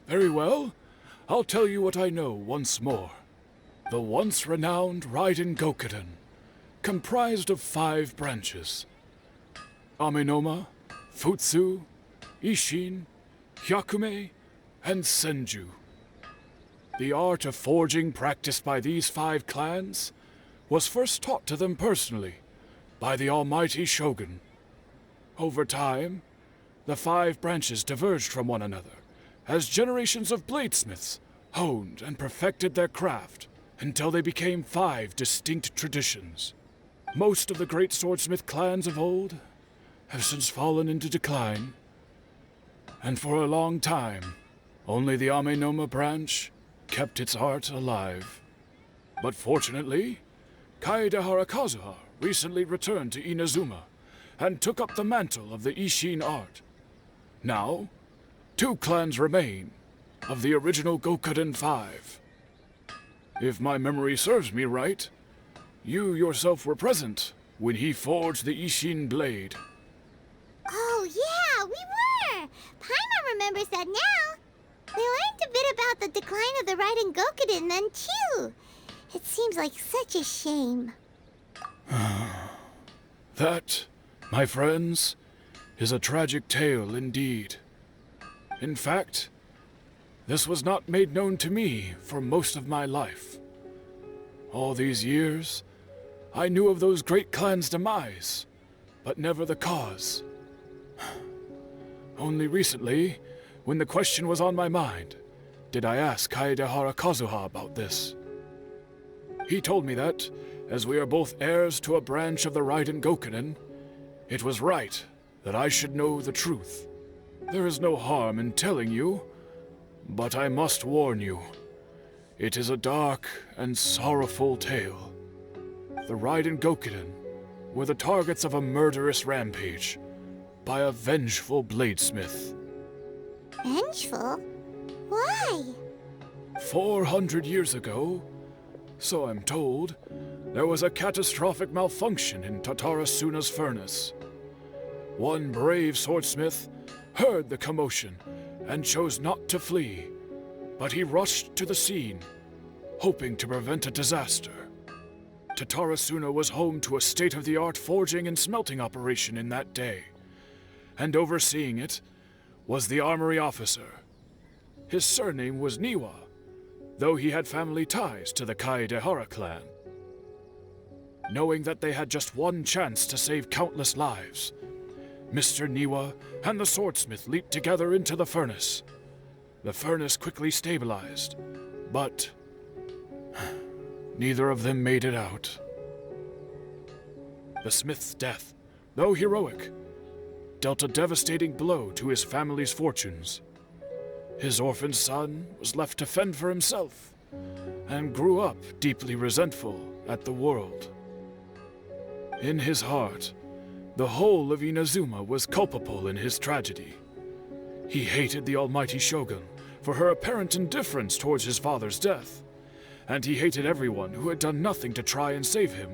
Very well. I'll tell you what I know once more. The once renowned Raiden Gokuden, comprised of 5 branches. Amenoma, Futsu, Ishin, Hyakume, and Senju. The art of forging practiced by these 5 clans was first taught to them personally by the almighty Shogun. Over time, the 5 branches diverged from one another as generations of bladesmiths honed and perfected their craft until they became 5 distinct traditions. Most of the great swordsmith clans of old have since fallen into decline, and for a long time, only the Amenoma branch kept its art alive. But fortunately, Kaedehara Kazuha recently returned to Inazuma and took up the mantle of the Ishin art. Now, 2 clans remain of the original Gokuden 5. If my memory serves me right, you yourself were present when he forged the Ishin blade. Oh, yeah, we were! Paimon remembers that now. We learned a bit about the decline of the Raiden Gokuden then, too. It seems like such a shame. That, my friends, is a tragic tale indeed. In fact, this was not made known to me for most of my life. All these years, I knew of those great clans' demise, but never the cause. Only recently, when the question was on my mind, did I ask Kaedehara Kazuha about this. He told me that, as we are both heirs to a branch of the Raiden Gokuden, it was right that I should know the truth. There is no harm in telling you, but I must warn you. It is a dark and sorrowful tale. The Raiden Gokuden were the targets of a murderous rampage by a vengeful bladesmith. Vengeful? Why? 400 years ago, so I'm told, there was a catastrophic malfunction in Tatarasuna's furnace. One brave swordsmith heard the commotion and chose not to flee, but he rushed to the scene, hoping to prevent a disaster. Tatarasuna was home to a state-of-the-art forging and smelting operation in that day, and overseeing it was the armory officer. His surname was Niwa, though he had family ties to the Kaedehara clan. Knowing that they had just one chance to save countless lives, Mr. Niwa and the swordsmith leaped together into the furnace. The furnace quickly stabilized, but neither of them made it out. The smith's death, though heroic, dealt a devastating blow to his family's fortunes. His orphaned son was left to fend for himself, and grew up deeply resentful at the world. In his heart, the whole of Inazuma was culpable in his tragedy. He hated the almighty Shogun for her apparent indifference towards his father's death, and he hated everyone who had done nothing to try and save him.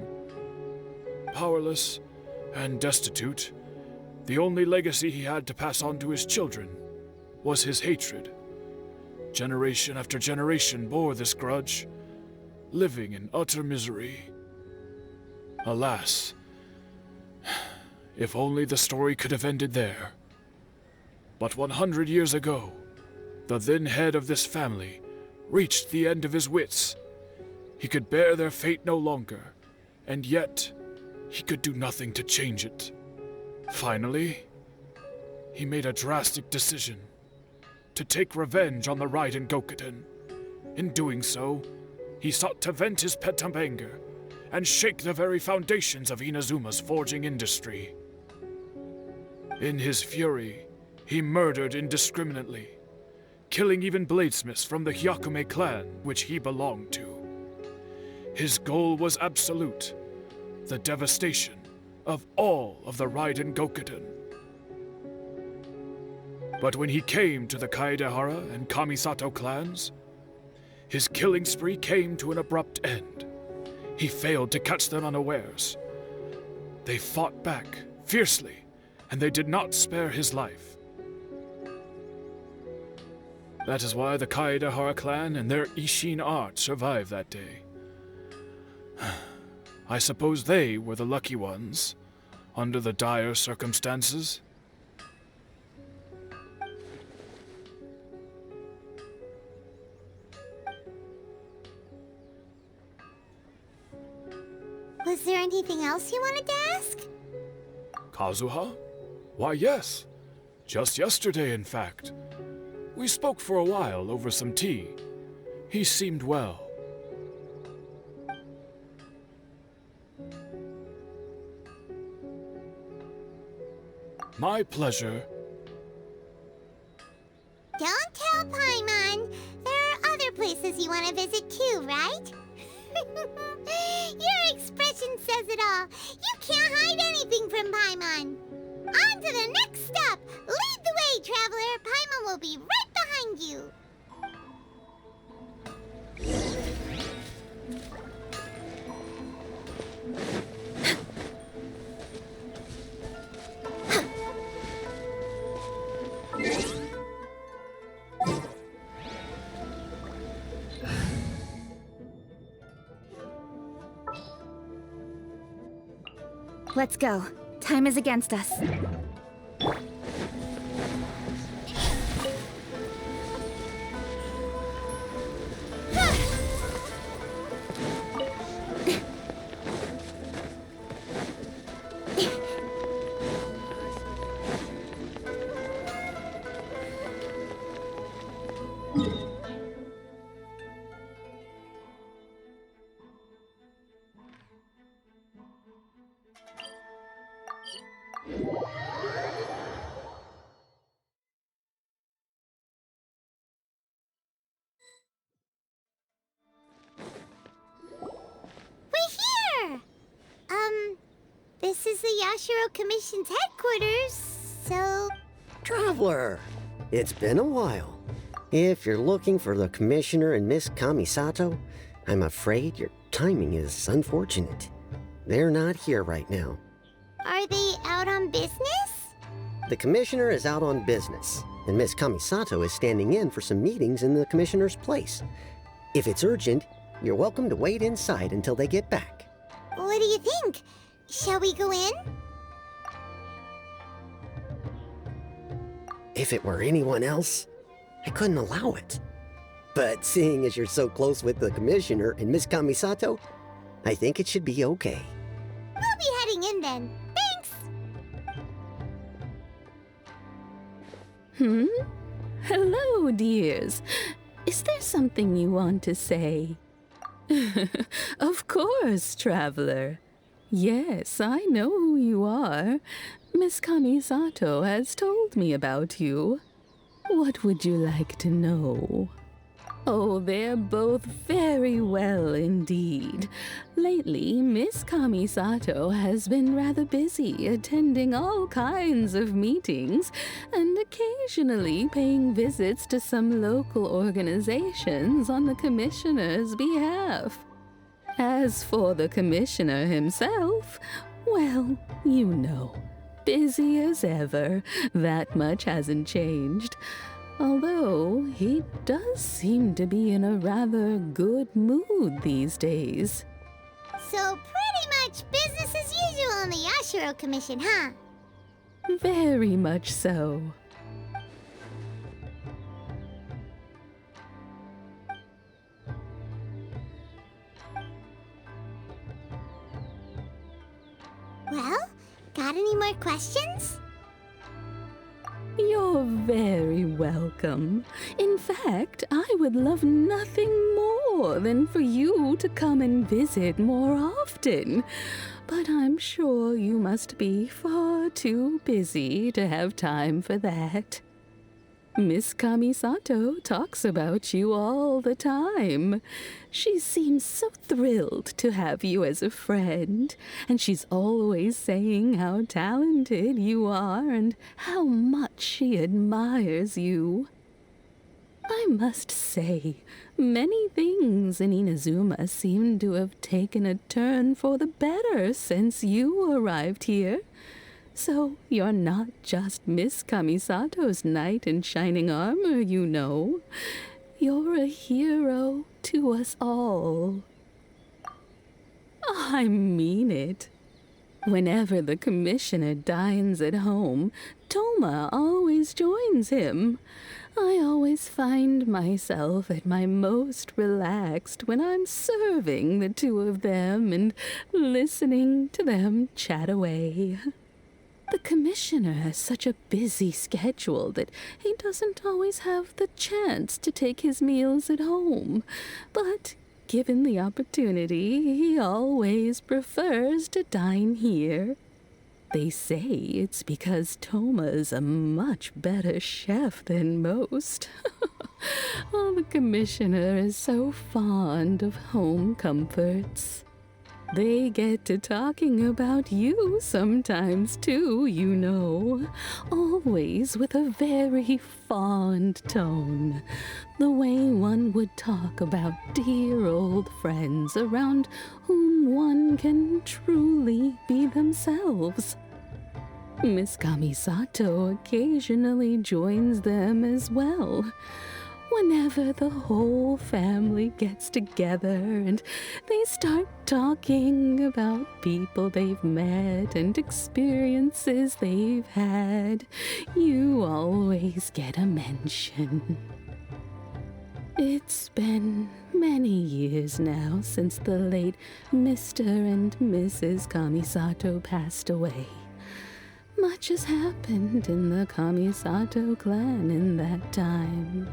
Powerless and destitute, the only legacy he had to pass on to his children was his hatred. Generation after generation bore this grudge, living in utter misery. Alas, if only the story could have ended there. But 100 years ago, the then head of this family reached the end of his wits. He could bear their fate no longer, and yet he could do nothing to change it. Finally, he made a drastic decision to take revenge on the Raiden Gokuden. In doing so, he sought to vent his pent up anger and shake the very foundations of Inazuma's forging industry. In his fury, he murdered indiscriminately, killing even bladesmiths from the Hyakume clan which he belonged to. His goal was absolute, the devastation of all of the Raiden Gokuden. But when he came to the Kaedehara and Kamisato clans, his killing spree came to an abrupt end. He failed to catch them unawares. They fought back fiercely, and they did not spare his life. That is why the Kaedehara clan and their Ishin art survived that day. I suppose they were the lucky ones, under the dire circumstances. Was there anything else you wanted to ask? Kazuha? Why, yes. Just yesterday, in fact. We spoke for a while over some tea. He seemed well. My pleasure. Don't tell Paimon. There are other places you want to visit too, right? Your expression says it all. You can't hide anything from Paimon. On to the next stop. Lead the way, traveler. Paimon will be right behind you. Let's go. Time is against us. This is the Yashiro Commission's headquarters, so... Traveler, it's been a while. If you're looking for the Commissioner and Miss Kamisato, I'm afraid your timing is unfortunate. They're not here right now. Are they out on business? The Commissioner is out on business, and Miss Kamisato is standing in for some meetings in the Commissioner's place. If it's urgent, you're welcome to wait inside until they get back. What do you think? Shall we go in? If it were anyone else, I couldn't allow it. But seeing as you're so close with the Commissioner and Miss Kamisato, I think it should be okay. We'll be heading in then. Thanks! Hello, dears. Is there something you want to say? Of course, traveler. Yes, I know who you are. Miss Kamisato has told me about you. What would you like to know? Oh, they're both very well indeed. Lately, Miss Kamisato has been rather busy attending all kinds of meetings and occasionally paying visits to some local organizations on the Commissioner's behalf. As for the Commissioner himself, well, you know, busy as ever. That much hasn't changed. Although, he does seem to be in a rather good mood these days. So pretty much business as usual in the Yashiro Commission, huh? Very much so. more questions? You're very welcome. In fact, I would love nothing more than for you to come and visit more often. But I'm sure you must be far too busy to have time for that. Miss Kamisato talks about you all the time. She seems so thrilled to have you as a friend, and she's always saying how talented you are and how much she admires you. I must say, many things in Inazuma seem to have taken a turn for the better since you arrived here. So you're not just Miss Kamisato's knight in shining armor, you know. You're a hero to us all. I mean it. Whenever the commissioner dines at home, Toma always joins him. I always find myself at my most relaxed when I'm serving the two of them and listening to them chat away. The commissioner has such a busy schedule that he doesn't always have the chance to take his meals at home. But given the opportunity, he always prefers to dine here. They say it's because Toma's a much better chef than most. Oh, the commissioner is so fond of home comforts. They get to talking about you sometimes too, you know. Always with a very fond tone. The way one would talk about dear old friends around whom one can truly be themselves. Miss Kamisato occasionally joins them as well. Whenever the whole family gets together and they start talking about people they've met and experiences they've had, you always get a mention. It's been many years now since the late Mr. and Mrs. Kamisato passed away. Much has happened in the Kamisato clan in that time.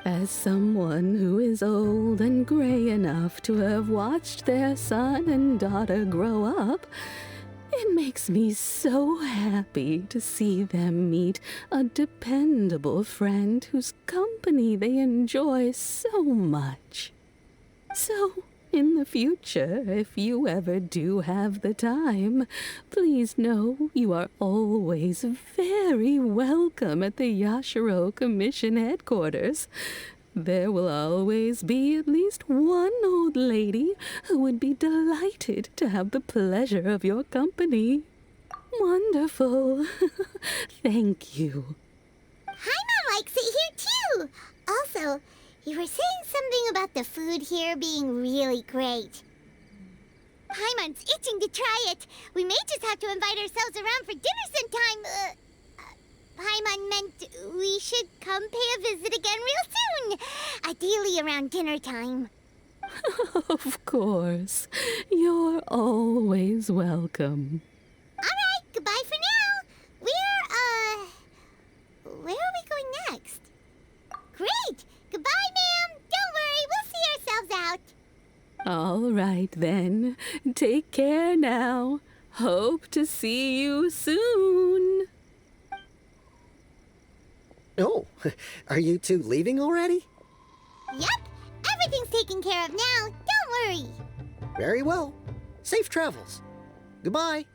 As someone who is old and gray enough to have watched their son and daughter grow up, it makes me so happy to see them meet a dependable friend whose company they enjoy so much. So, in the future, if you ever do have the time, please know you are always very welcome at the Yashiro Commission headquarters. There will always be at least one old lady who would be delighted to have the pleasure of your company. Wonderful. Thank you. Paimon likes it here too. Also, you were saying something about the food here being really great. Paimon's itching to try it. We may just have to invite ourselves around for dinner sometime. Paimon meant we should come pay a visit again real soon. Ideally around dinner time. Of course. You're always welcome. Alright, goodbye for now. Where are we going next? Great! Goodbye, ma'am. Don't worry, we'll see ourselves out. All right, then. Take care now. Hope to see you soon. Oh, are you two leaving already? Yep, everything's taken care of now. Don't worry. Very well. Safe travels. Goodbye.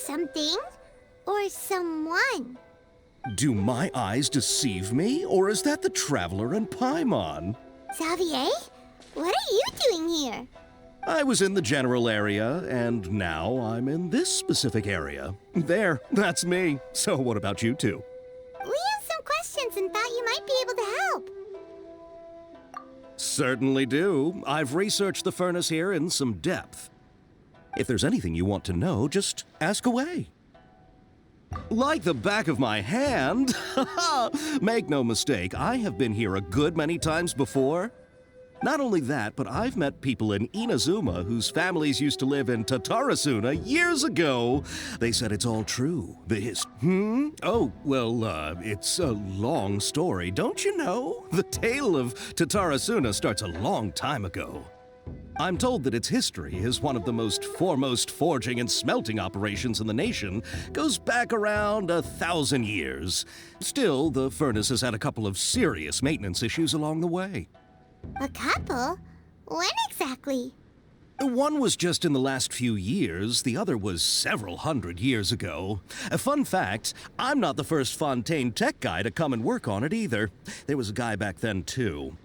something. Or someone. Do my eyes deceive me, or is that the Traveler and Paimon? Xavier? What are you doing here? I was in the general area, and now I'm in this specific area. There, that's me. So what about you two? We have some questions and thought you might be able to help. Certainly do. I've researched the furnace here in some depth. If there's anything you want to know, just ask away. Like the back of my hand? Make no mistake, I have been here a good many times before. Not only that, but I've met people in Inazuma whose families used to live in Tatarasuna years ago. They said it's all true. Oh, well, it's a long story, don't you know? The tale of Tatarasuna starts a long time ago. I'm told that its history as one of the most foremost forging and smelting operations in the nation goes back around 1,000 years. Still, the furnace has had a couple of serious maintenance issues along the way. A couple? When exactly? One was just in the last few years, the other was several hundred years ago. A fun fact, I'm not the first Fontaine tech guy to come and work on it either. There was a guy back then too.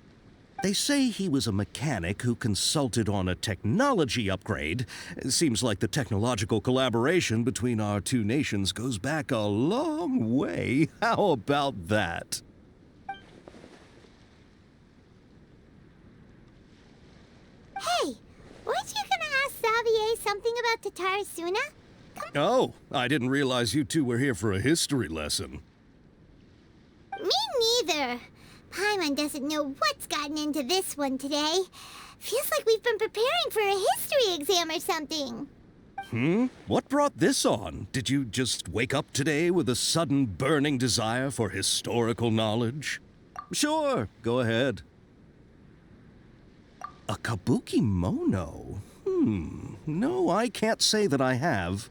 They say he was a mechanic who consulted on a technology upgrade. It seems like the technological collaboration between our two nations goes back a long way. How about that? Hey, weren't you gonna ask Xavier something about Tatarasuna? Oh, I didn't realize you two were here for a history lesson. Me neither. Paimon doesn't know what's gotten into this one today. Feels like we've been preparing for a history exam or something. What brought this on? Did you just wake up today with a sudden burning desire for historical knowledge? Sure, go ahead. A kabuki mono? No, I can't say that I have.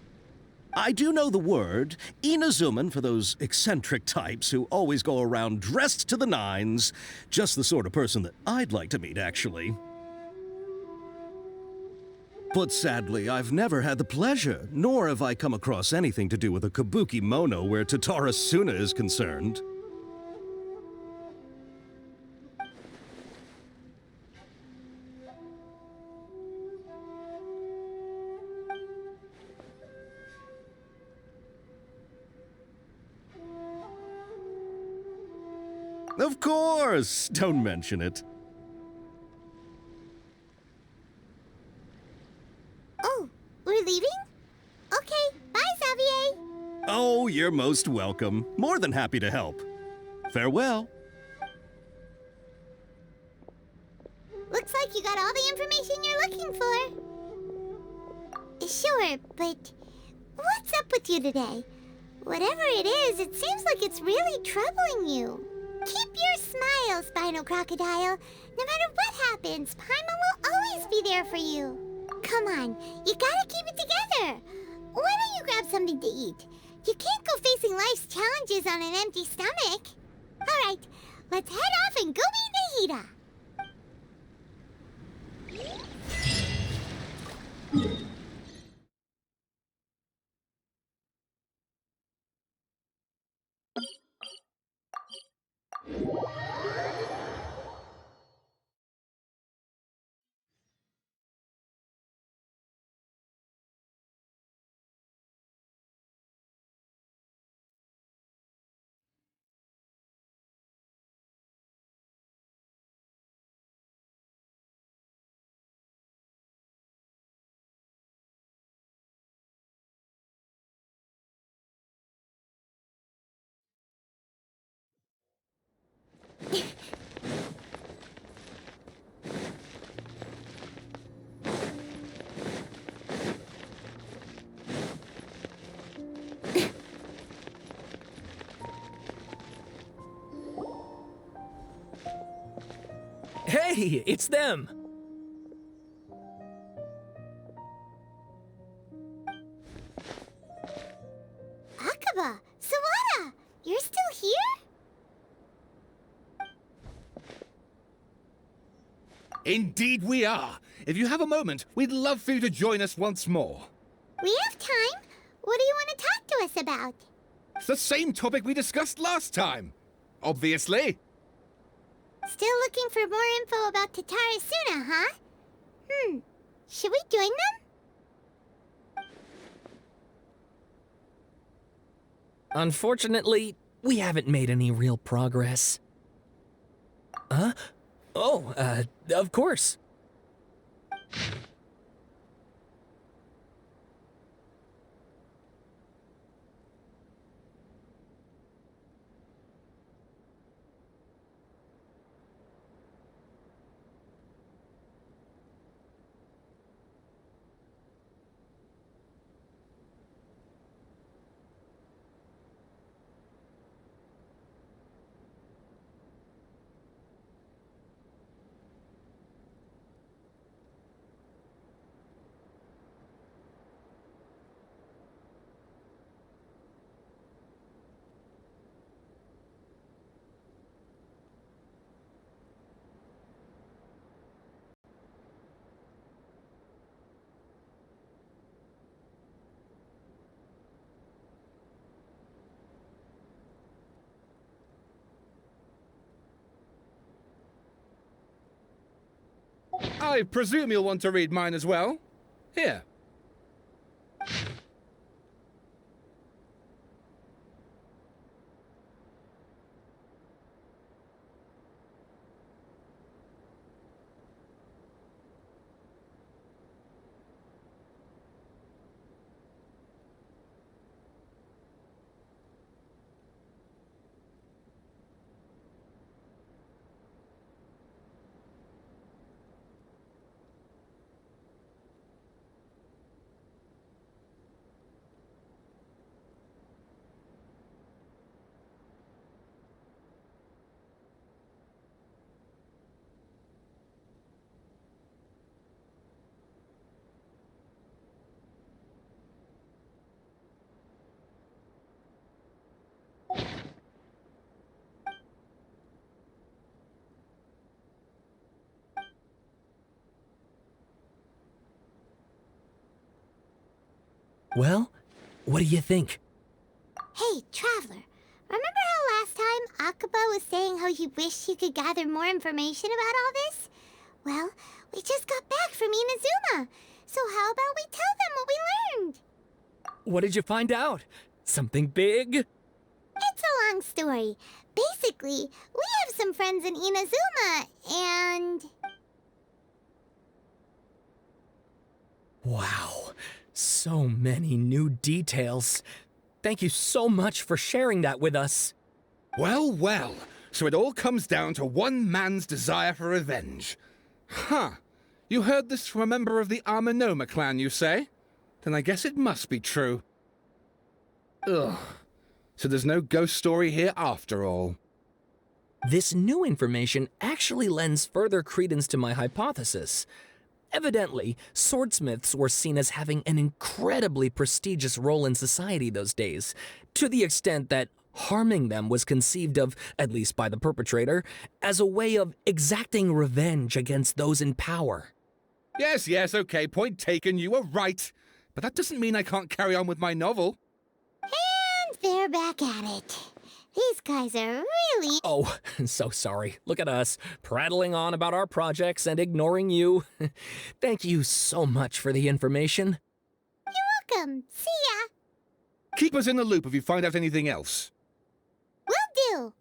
I do know the word, Inazuman for those eccentric types who always go around dressed to the nines. Just the sort of person that I'd like to meet, actually. But sadly, I've never had the pleasure, nor have I come across anything to do with a kabuki mono where Tatarasuna is concerned. Of course! Don't mention it. Oh, we're leaving? Okay, bye, Xavier. Oh, you're most welcome. More than happy to help. Farewell. Looks like you got all the information you're looking for. Sure, but what's up with you today? Whatever it is, it seems like it's really troubling you. Keep your smile, Spinal Crocodile. No matter what happens, Paimon will always be there for you. Come on, you gotta keep it together. Why don't you grab something to eat? You can't go facing life's challenges on an empty stomach. All right, let's head off and go meet Nahida. Hey, it's them! Akaba, Sawada, you're still here? Indeed we are. If you have a moment, we'd love for you to join us once more. We have time. What do you want to talk to us about? It's the same topic we discussed last time. Obviously. Still looking for more info about Tatarasuna, huh? Should we join them? Unfortunately, we haven't made any real progress. Huh? Oh, of course. I presume you'll want to read mine as well. Here. Well, what do you think? Hey, Traveler. Remember how last time Akaba was saying how he wished he could gather more information about all this? Well, we just got back from Inazuma. So how about we tell them what we learned? What did you find out? Something big? It's a long story. Basically, we have some friends in Inazuma, and... Wow, so many new details. Thank you so much for sharing that with us. Well, well. So it all comes down to one man's desire for revenge. Huh. You heard this from a member of the Armanoma clan, you say? Then I guess it must be true. Ugh. So there's no ghost story here after all. This new information actually lends further credence to my hypothesis. Evidently, swordsmiths were seen as having an incredibly prestigious role in society those days, to the extent that harming them was conceived of, at least by the perpetrator, as a way of exacting revenge against those in power. Yes, okay, point taken, you were right. But that doesn't mean I can't carry on with my novel. And they're back at it. These guys are really... Oh, so sorry. Look at us, prattling on about our projects and ignoring you. Thank you so much for the information. You're welcome. See ya. Keep us in the loop if you find out anything else. Will do.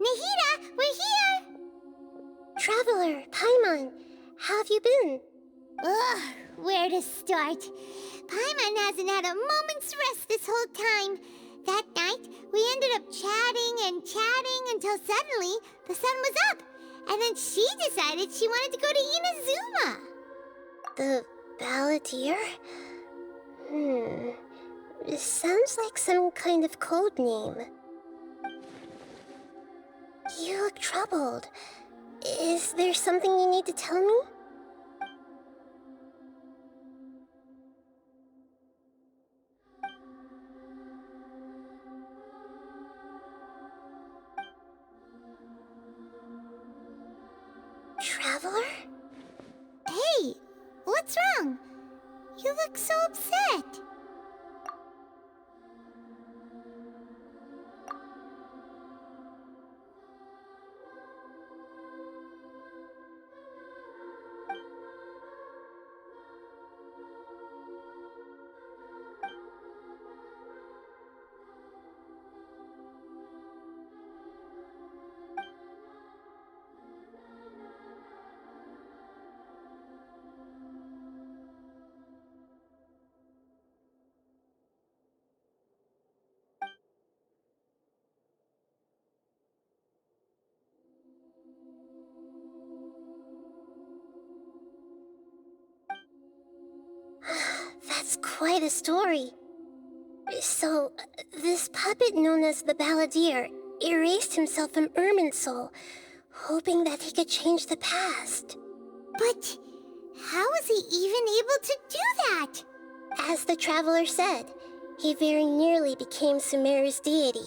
Nahida, we're here! Traveler, Paimon, how have you been? Ugh, where to start? Paimon hasn't had a moment's rest this whole time. That night, we ended up chatting and chatting until suddenly the sun was up. And then she decided she wanted to go to Inazuma. The Balladeer? It sounds like some kind of code name. You look troubled. Is there something you need to tell me? Traveler? Hey, what's wrong? You look so upset. That's quite a story. So, this puppet known as the Balladeer erased himself from Irminsul, hoping that he could change the past. But how was he even able to do that? As the Traveler said, he very nearly became Sumeru's deity.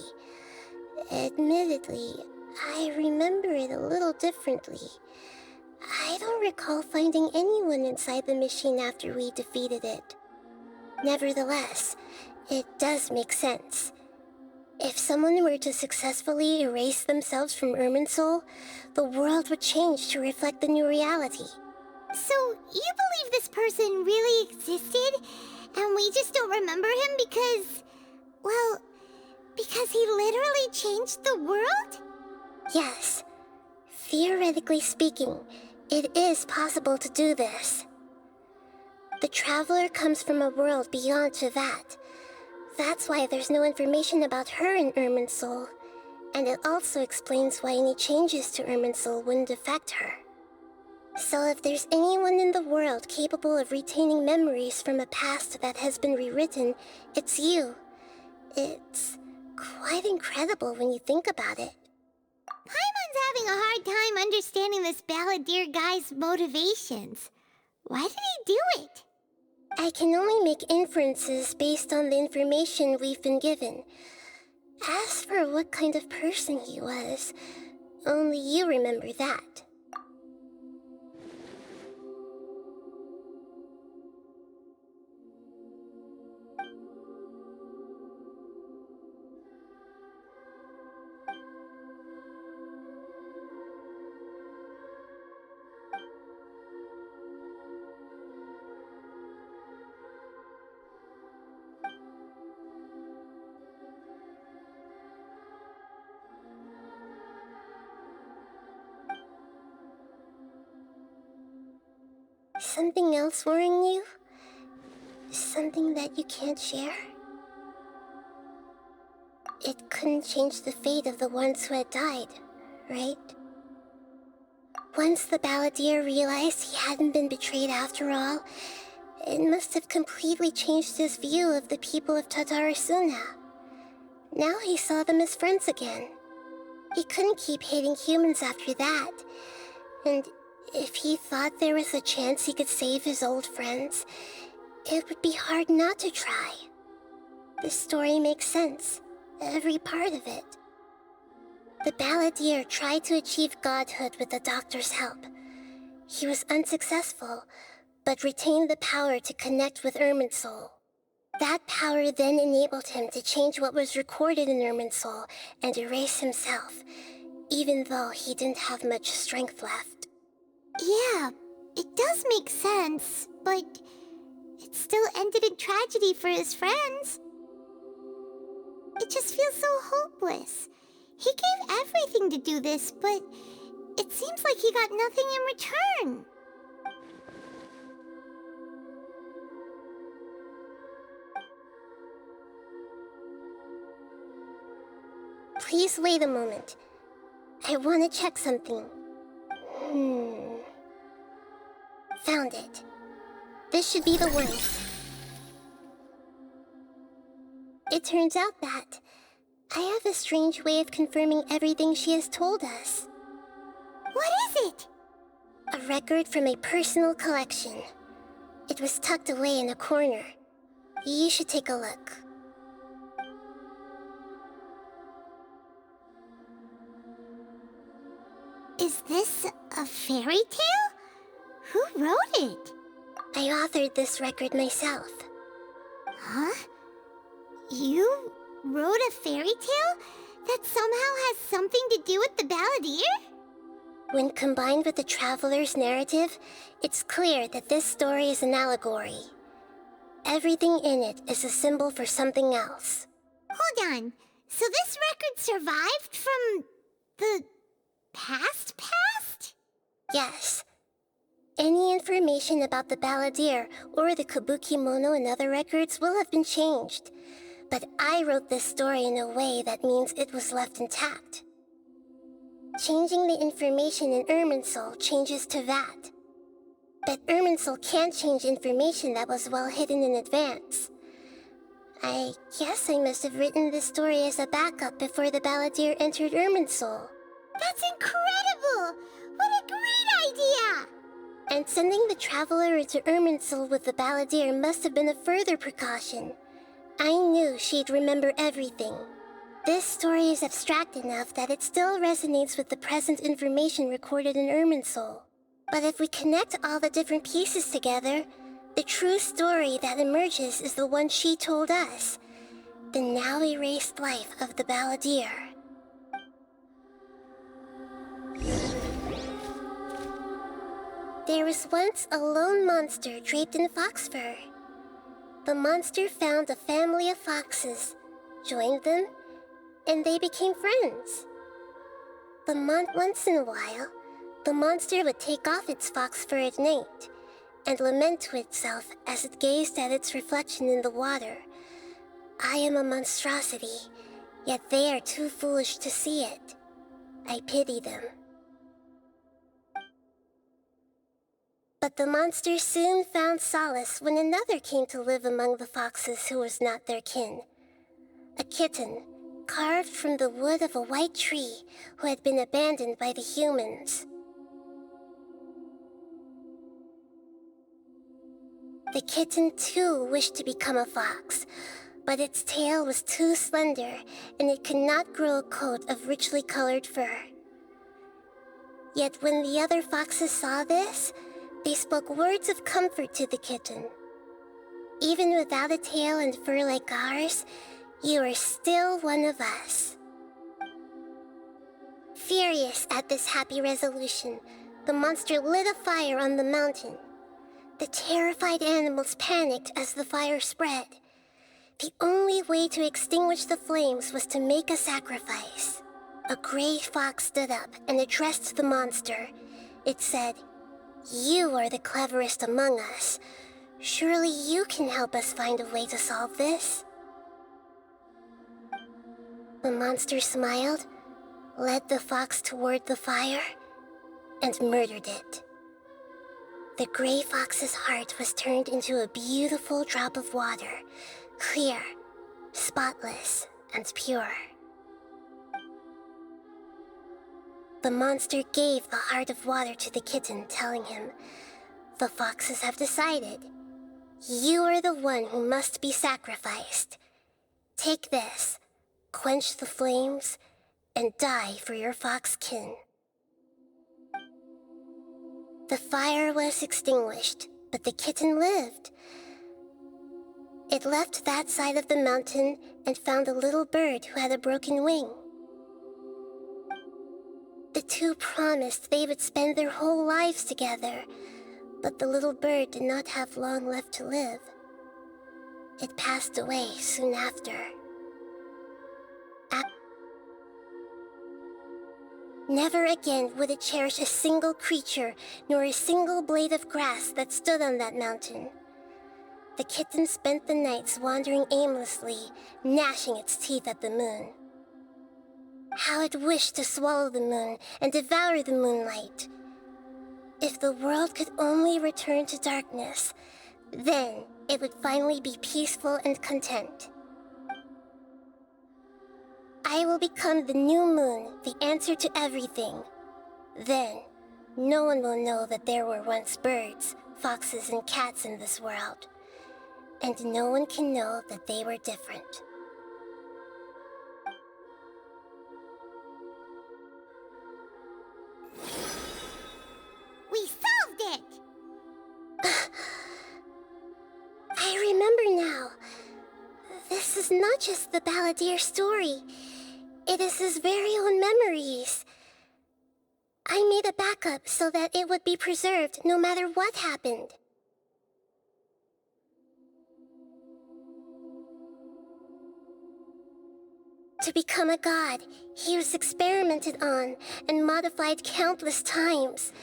Admittedly, I remember it a little differently. I don't recall finding anyone inside the machine after we defeated it. Nevertheless, it does make sense. If someone were to successfully erase themselves from Irminsul, the world would change to reflect the new reality. So, you believe this person really existed, and we just don't remember him because... well, because he literally changed the world? Yes. Theoretically speaking, it is possible to do this. The Traveler comes from a world beyond to that. That's why there's no information about her in Irminsul, and it also explains why any changes to Irminsul wouldn't affect her. So if there's anyone in the world capable of retaining memories from a past that has been rewritten, it's you. It's quite incredible when you think about it. Paimon's having a hard time understanding this Balladeer guy's motivations. Why did he do it? I can only make inferences based on the information we've been given. As for what kind of person he was, only you remember that. Something else worrying you? Something that you can't share? It couldn't change the fate of the ones who had died, right? Once the Balladeer realized he hadn't been betrayed after all, it must have completely changed his view of the people of Tatarasuna. Now he saw them as friends again. He couldn't keep hating humans after that, and if he thought there was a chance he could save his old friends, it would be hard not to try. The story makes sense, every part of it. The Balladeer tried to achieve godhood with the doctor's help. He was unsuccessful, but retained the power to connect with Irminsul. That power then enabled him to change what was recorded in Irminsul and erase himself, even though he didn't have much strength left. Yeah, it does make sense, but it still ended in tragedy for his friends. It just feels so hopeless. He gave everything to do this, but it seems like he got nothing in return. Please wait a moment. I want to check something. Found it. This should be the one. It turns out that I have a strange way of confirming everything she has told us. What is it? A record from a personal collection. It was tucked away in a corner. You should take a look. Is this a fairy tale? Who wrote it? I authored this record myself. Huh? You wrote a fairy tale that somehow has something to do with the Balladeer? When combined with the Traveler's narrative, it's clear that this story is an allegory. Everything in it is a symbol for something else. Hold on. So this record survived from the past? Yes. Any information about the Balladeer or the Kabuki Mono and other records will have been changed. But I wrote this story in a way that means it was left intact. Changing the information in Irminsul changes to that. But Irminsul can't change information that was well hidden in advance. I guess I must have written this story as a backup before the Balladeer entered Irminsul. That's incredible! What a great idea! And sending the Traveler into Irminsul with the Balladeer must have been a further precaution. I knew she'd remember everything. This story is abstract enough that it still resonates with the present information recorded in Irminsul. But if we connect all the different pieces together, the true story that emerges is the one she told us. The now erased life of the Balladeer. There was once a lone monster draped in fox fur. The monster found a family of foxes, joined them, and they became friends. Once in a while, the monster would take off its fox fur at night and lament to itself as it gazed at its reflection in the water. I am a monstrosity, yet they are too foolish to see it. I pity them. But the monster soon found solace when another came to live among the foxes who was not their kin. A kitten, carved from the wood of a white tree who had been abandoned by the humans. The kitten too wished to become a fox, but its tail was too slender and it could not grow a coat of richly colored fur. Yet when the other foxes saw this, they spoke words of comfort to the kitten. Even without a tail and fur like ours, you are still one of us. Furious at this happy resolution, the monster lit a fire on the mountain. The terrified animals panicked as the fire spread. The only way to extinguish the flames was to make a sacrifice. A gray fox stood up and addressed the monster. It said, "You are the cleverest among us. Surely you can help us find a way to solve this." The monster smiled, led the fox toward the fire, and murdered it. The gray fox's heart was turned into a beautiful drop of water, clear, spotless, and pure. The monster gave the heart of water to the kitten, telling him, "The foxes have decided. You are the one who must be sacrificed. Take this, quench the flames, and die for your fox kin." The fire was extinguished, but the kitten lived. It left that side of the mountain and found a little bird who had a broken wing. The two promised they would spend their whole lives together, but the little bird did not have long left to live. It passed away soon after. Never again would it cherish a single creature, nor a single blade of grass that stood on that mountain. The kitten spent the nights wandering aimlessly, gnashing its teeth at the moon. How it wished to swallow the moon and devour the moonlight. If the world could only return to darkness, Then, it would finally be peaceful and content. I will become the new moon, the answer to everything. Then, no one will know that there were once birds, foxes, and cats in this world. And no one can know that they were different. We solved it! I remember now. This is not just the Balladeer story. It is his very own memories. I made a backup so that it would be preserved no matter what happened. To become a god, he was experimented on and modified countless times.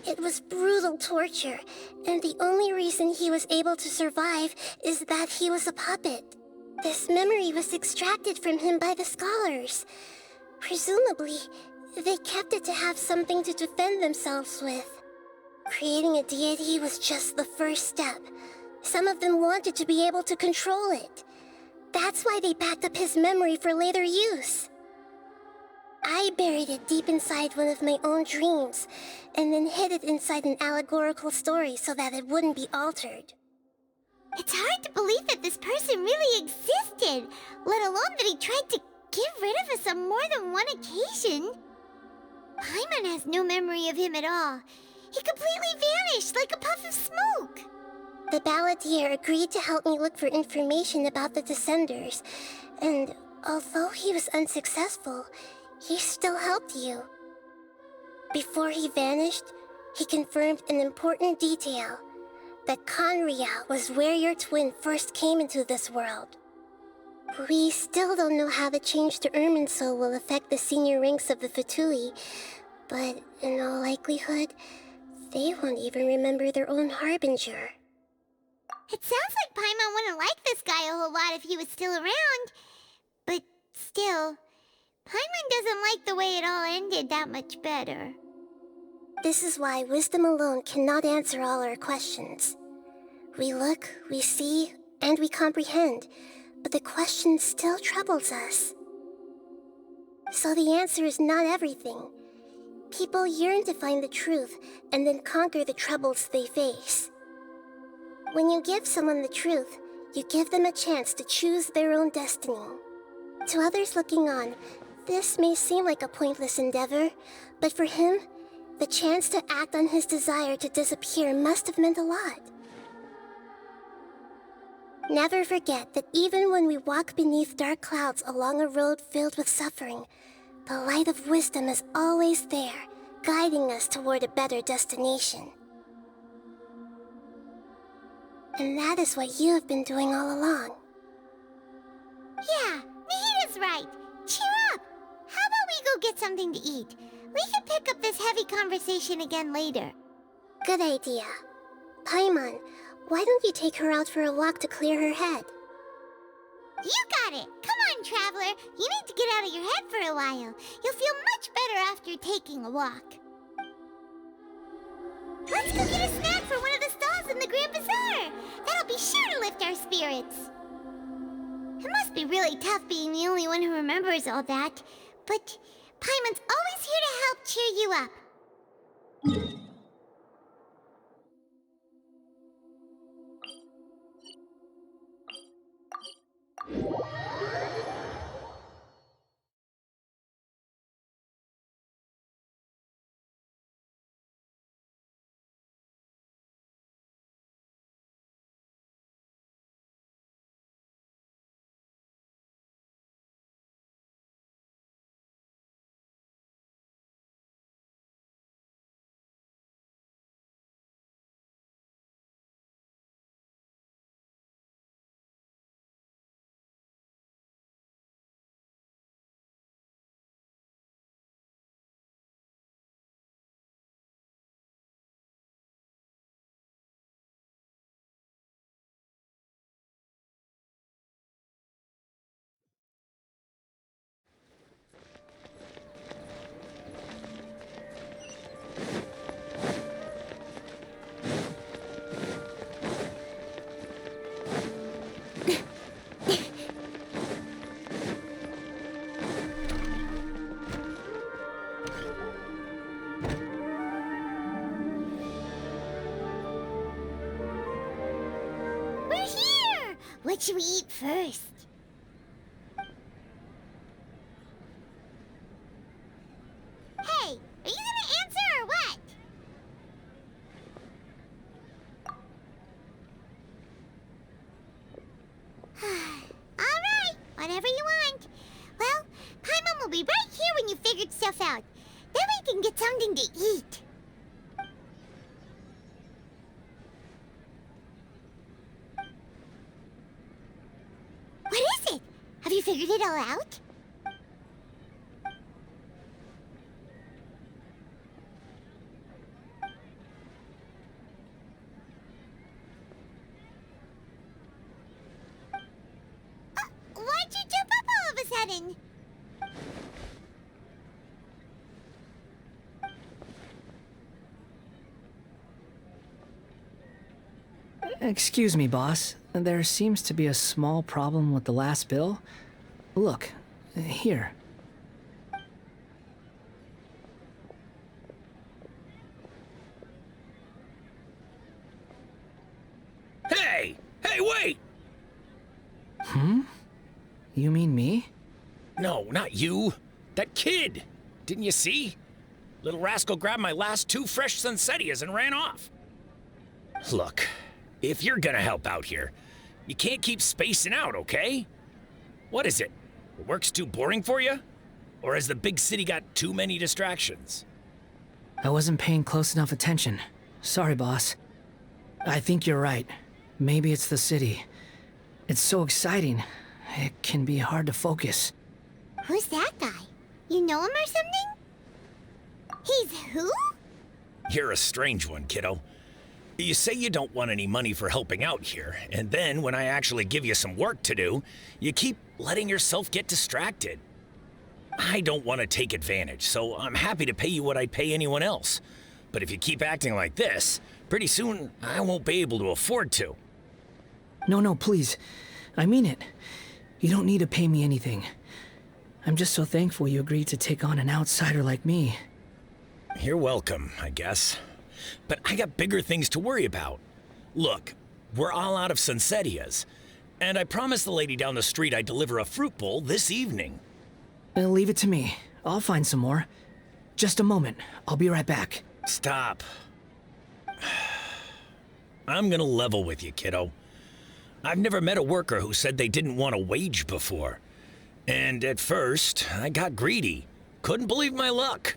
It was brutal torture, and the only reason he was able to survive is that he was a puppet. This memory was extracted from him by the scholars. Presumably, they kept it to have something to defend themselves with. Creating a deity was just the first step. Some of them wanted to be able to control it. That's why they backed up his memory for later use. I buried it deep inside one of my own dreams, and then hid it inside an allegorical story so that it wouldn't be altered. It's hard to believe that this person really existed, let alone that he tried to get rid of us on more than one occasion. Paimon has no memory of him at all. He completely vanished like a puff of smoke. The Balladeer agreed to help me look for information about the Descenders, and although he was unsuccessful, he still helped you. Before he vanished, he confirmed an important detail, that Conria was where your twin first came into this world. We still don't know how the change to Irminsul will affect the senior ranks of the Fatui, but in all likelihood, they won't even remember their own Harbinger. It sounds like Paimon wouldn't like this guy a whole lot if he was still around. But still, Paimon doesn't like the way it all ended that much better. This is why wisdom alone cannot answer all our questions. We look, we see, and we comprehend, but the question still troubles us. So the answer is not everything. People yearn to find the truth and then conquer the troubles they face. When you give someone the truth, you give them a chance to choose their own destiny. To others looking on, this may seem like a pointless endeavor, but for him, the chance to act on his desire to disappear must have meant a lot. Never forget that even when we walk beneath dark clouds along a road filled with suffering, the light of wisdom is always there, guiding us toward a better destination. And that is what you have been doing all along. Yeah, Nahita's right. Cheer up! How about we go get something to eat? We can pick up this heavy conversation again later. Good idea. Paimon, why don't you take her out for a walk to clear her head? You got it! Come on, Traveler! You need to get out of your head for a while. You'll feel much better after taking a walk. Let's go get a snack from one of the stalls in the Grand Bazaar! That'll be sure to lift our spirits. It must be really tough being the only one who remembers all that, but Paimon's always here to help cheer you up. What should we eat first? Hey, are you gonna answer or what? Alright, whatever you want. Well, Paimon will be right here when you figured stuff out. Then we can get something to eat. What is it? Have you figured it all out? Why'd you jump up all of a sudden? Excuse me, boss. There seems to be a small problem with the last bill. Look, here. Hey! Hey, wait! Hmm? You mean me? No, not you. That kid! Didn't you see? Little rascal grabbed my last 2 fresh Sunsettias and ran off. Look, if you're gonna help out here, you can't keep spacing out, okay? What is it? Work's too boring for you? Or has the big city got too many distractions? I wasn't paying close enough attention. Sorry, boss. I think you're right. Maybe it's the city. It's so exciting. It can be hard to focus. Who's that guy? You know him or something? He's who? You're a strange one, kiddo. You say you don't want any money for helping out here, and then when I actually give you some work to do, you keep letting yourself get distracted. I don't want to take advantage, so I'm happy to pay you what I'd pay anyone else. But if you keep acting like this, pretty soon I won't be able to afford to. No, please. I mean it. You don't need to pay me anything. I'm just so thankful you agreed to take on an outsider like me. You're welcome, I guess. But I got bigger things to worry about. Look, we're all out of Sunsettias, and I promised the lady down the street I'd deliver a fruit bowl this evening. Leave it to me. I'll find some more. Just a moment. I'll be right back. Stop. I'm gonna level with you, kiddo. I've never met a worker who said they didn't want a wage before. And at first, I got greedy. Couldn't believe my luck.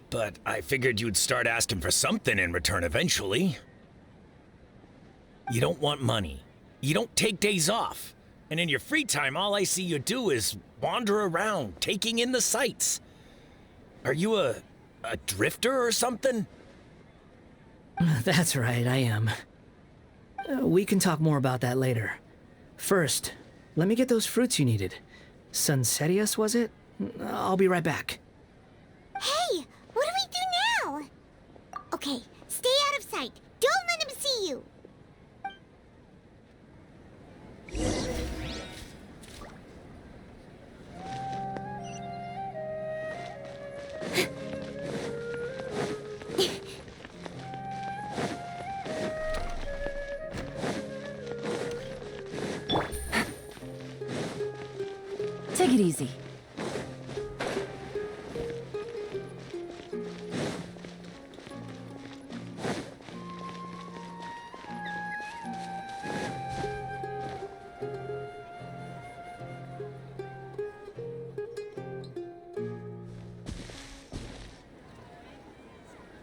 But I figured you'd start asking for something in return eventually. You don't want money. You don't take days off. And in your free time, all I see you do is wander around, taking in the sights. Are you a drifter or something? That's right, I am. We can talk more about that later. First, let me get those fruits you needed. Sunsettias, was it? I'll be right back. Hey, what do we do now? Okay, stay out of sight. Don't let him see you. Take it easy.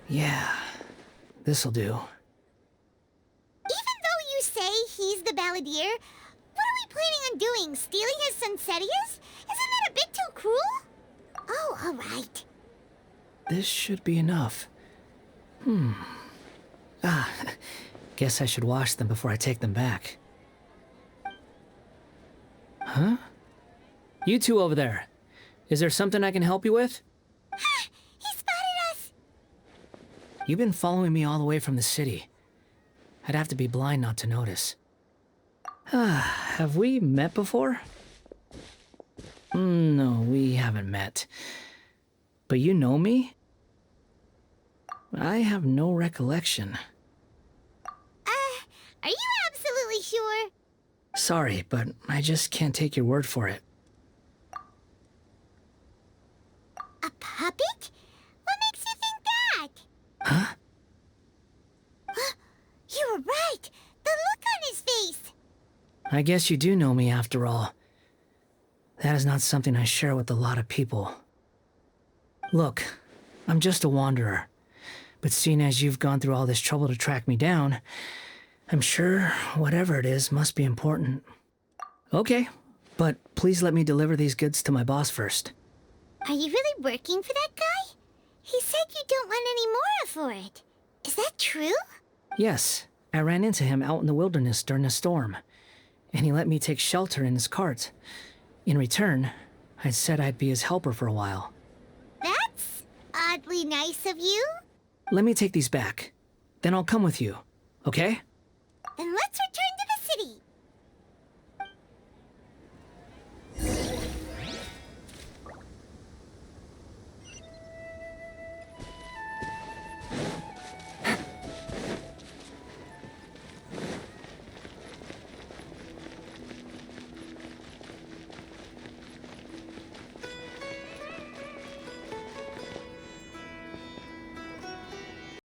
Yeah, this'll do. Even though you say he's the balladeer, what are we planning on doing? Stealing his Sunsettias? Isn't that a bit too cruel? Oh, all right. This should be enough. Guess I should wash them before I take them back. Huh? You two over there. Is there something I can help you with? He spotted us! You've been following me all the way from the city. I'd have to be blind not to notice. Have we met before? No, we haven't met. But you know me? I have no recollection. Are you absolutely sure? Sorry, but I just can't take your word for it. A puppet? What makes you think that? Huh? You were right! The look on his face! I guess you do know me after all. That is not something I share with a lot of people. Look, I'm just a wanderer. But seeing as you've gone through all this trouble to track me down, I'm sure whatever it is must be important. Okay, but please let me deliver these goods to my boss first. Are you really working for that guy? He said you don't want any more for it. Is that true? Yes, I ran into him out in the wilderness during a storm, and he let me take shelter in his cart. In return, I said I'd be his helper for a while. That's oddly nice of you. Let me take these back. Then I'll come with you, okay? Then let's return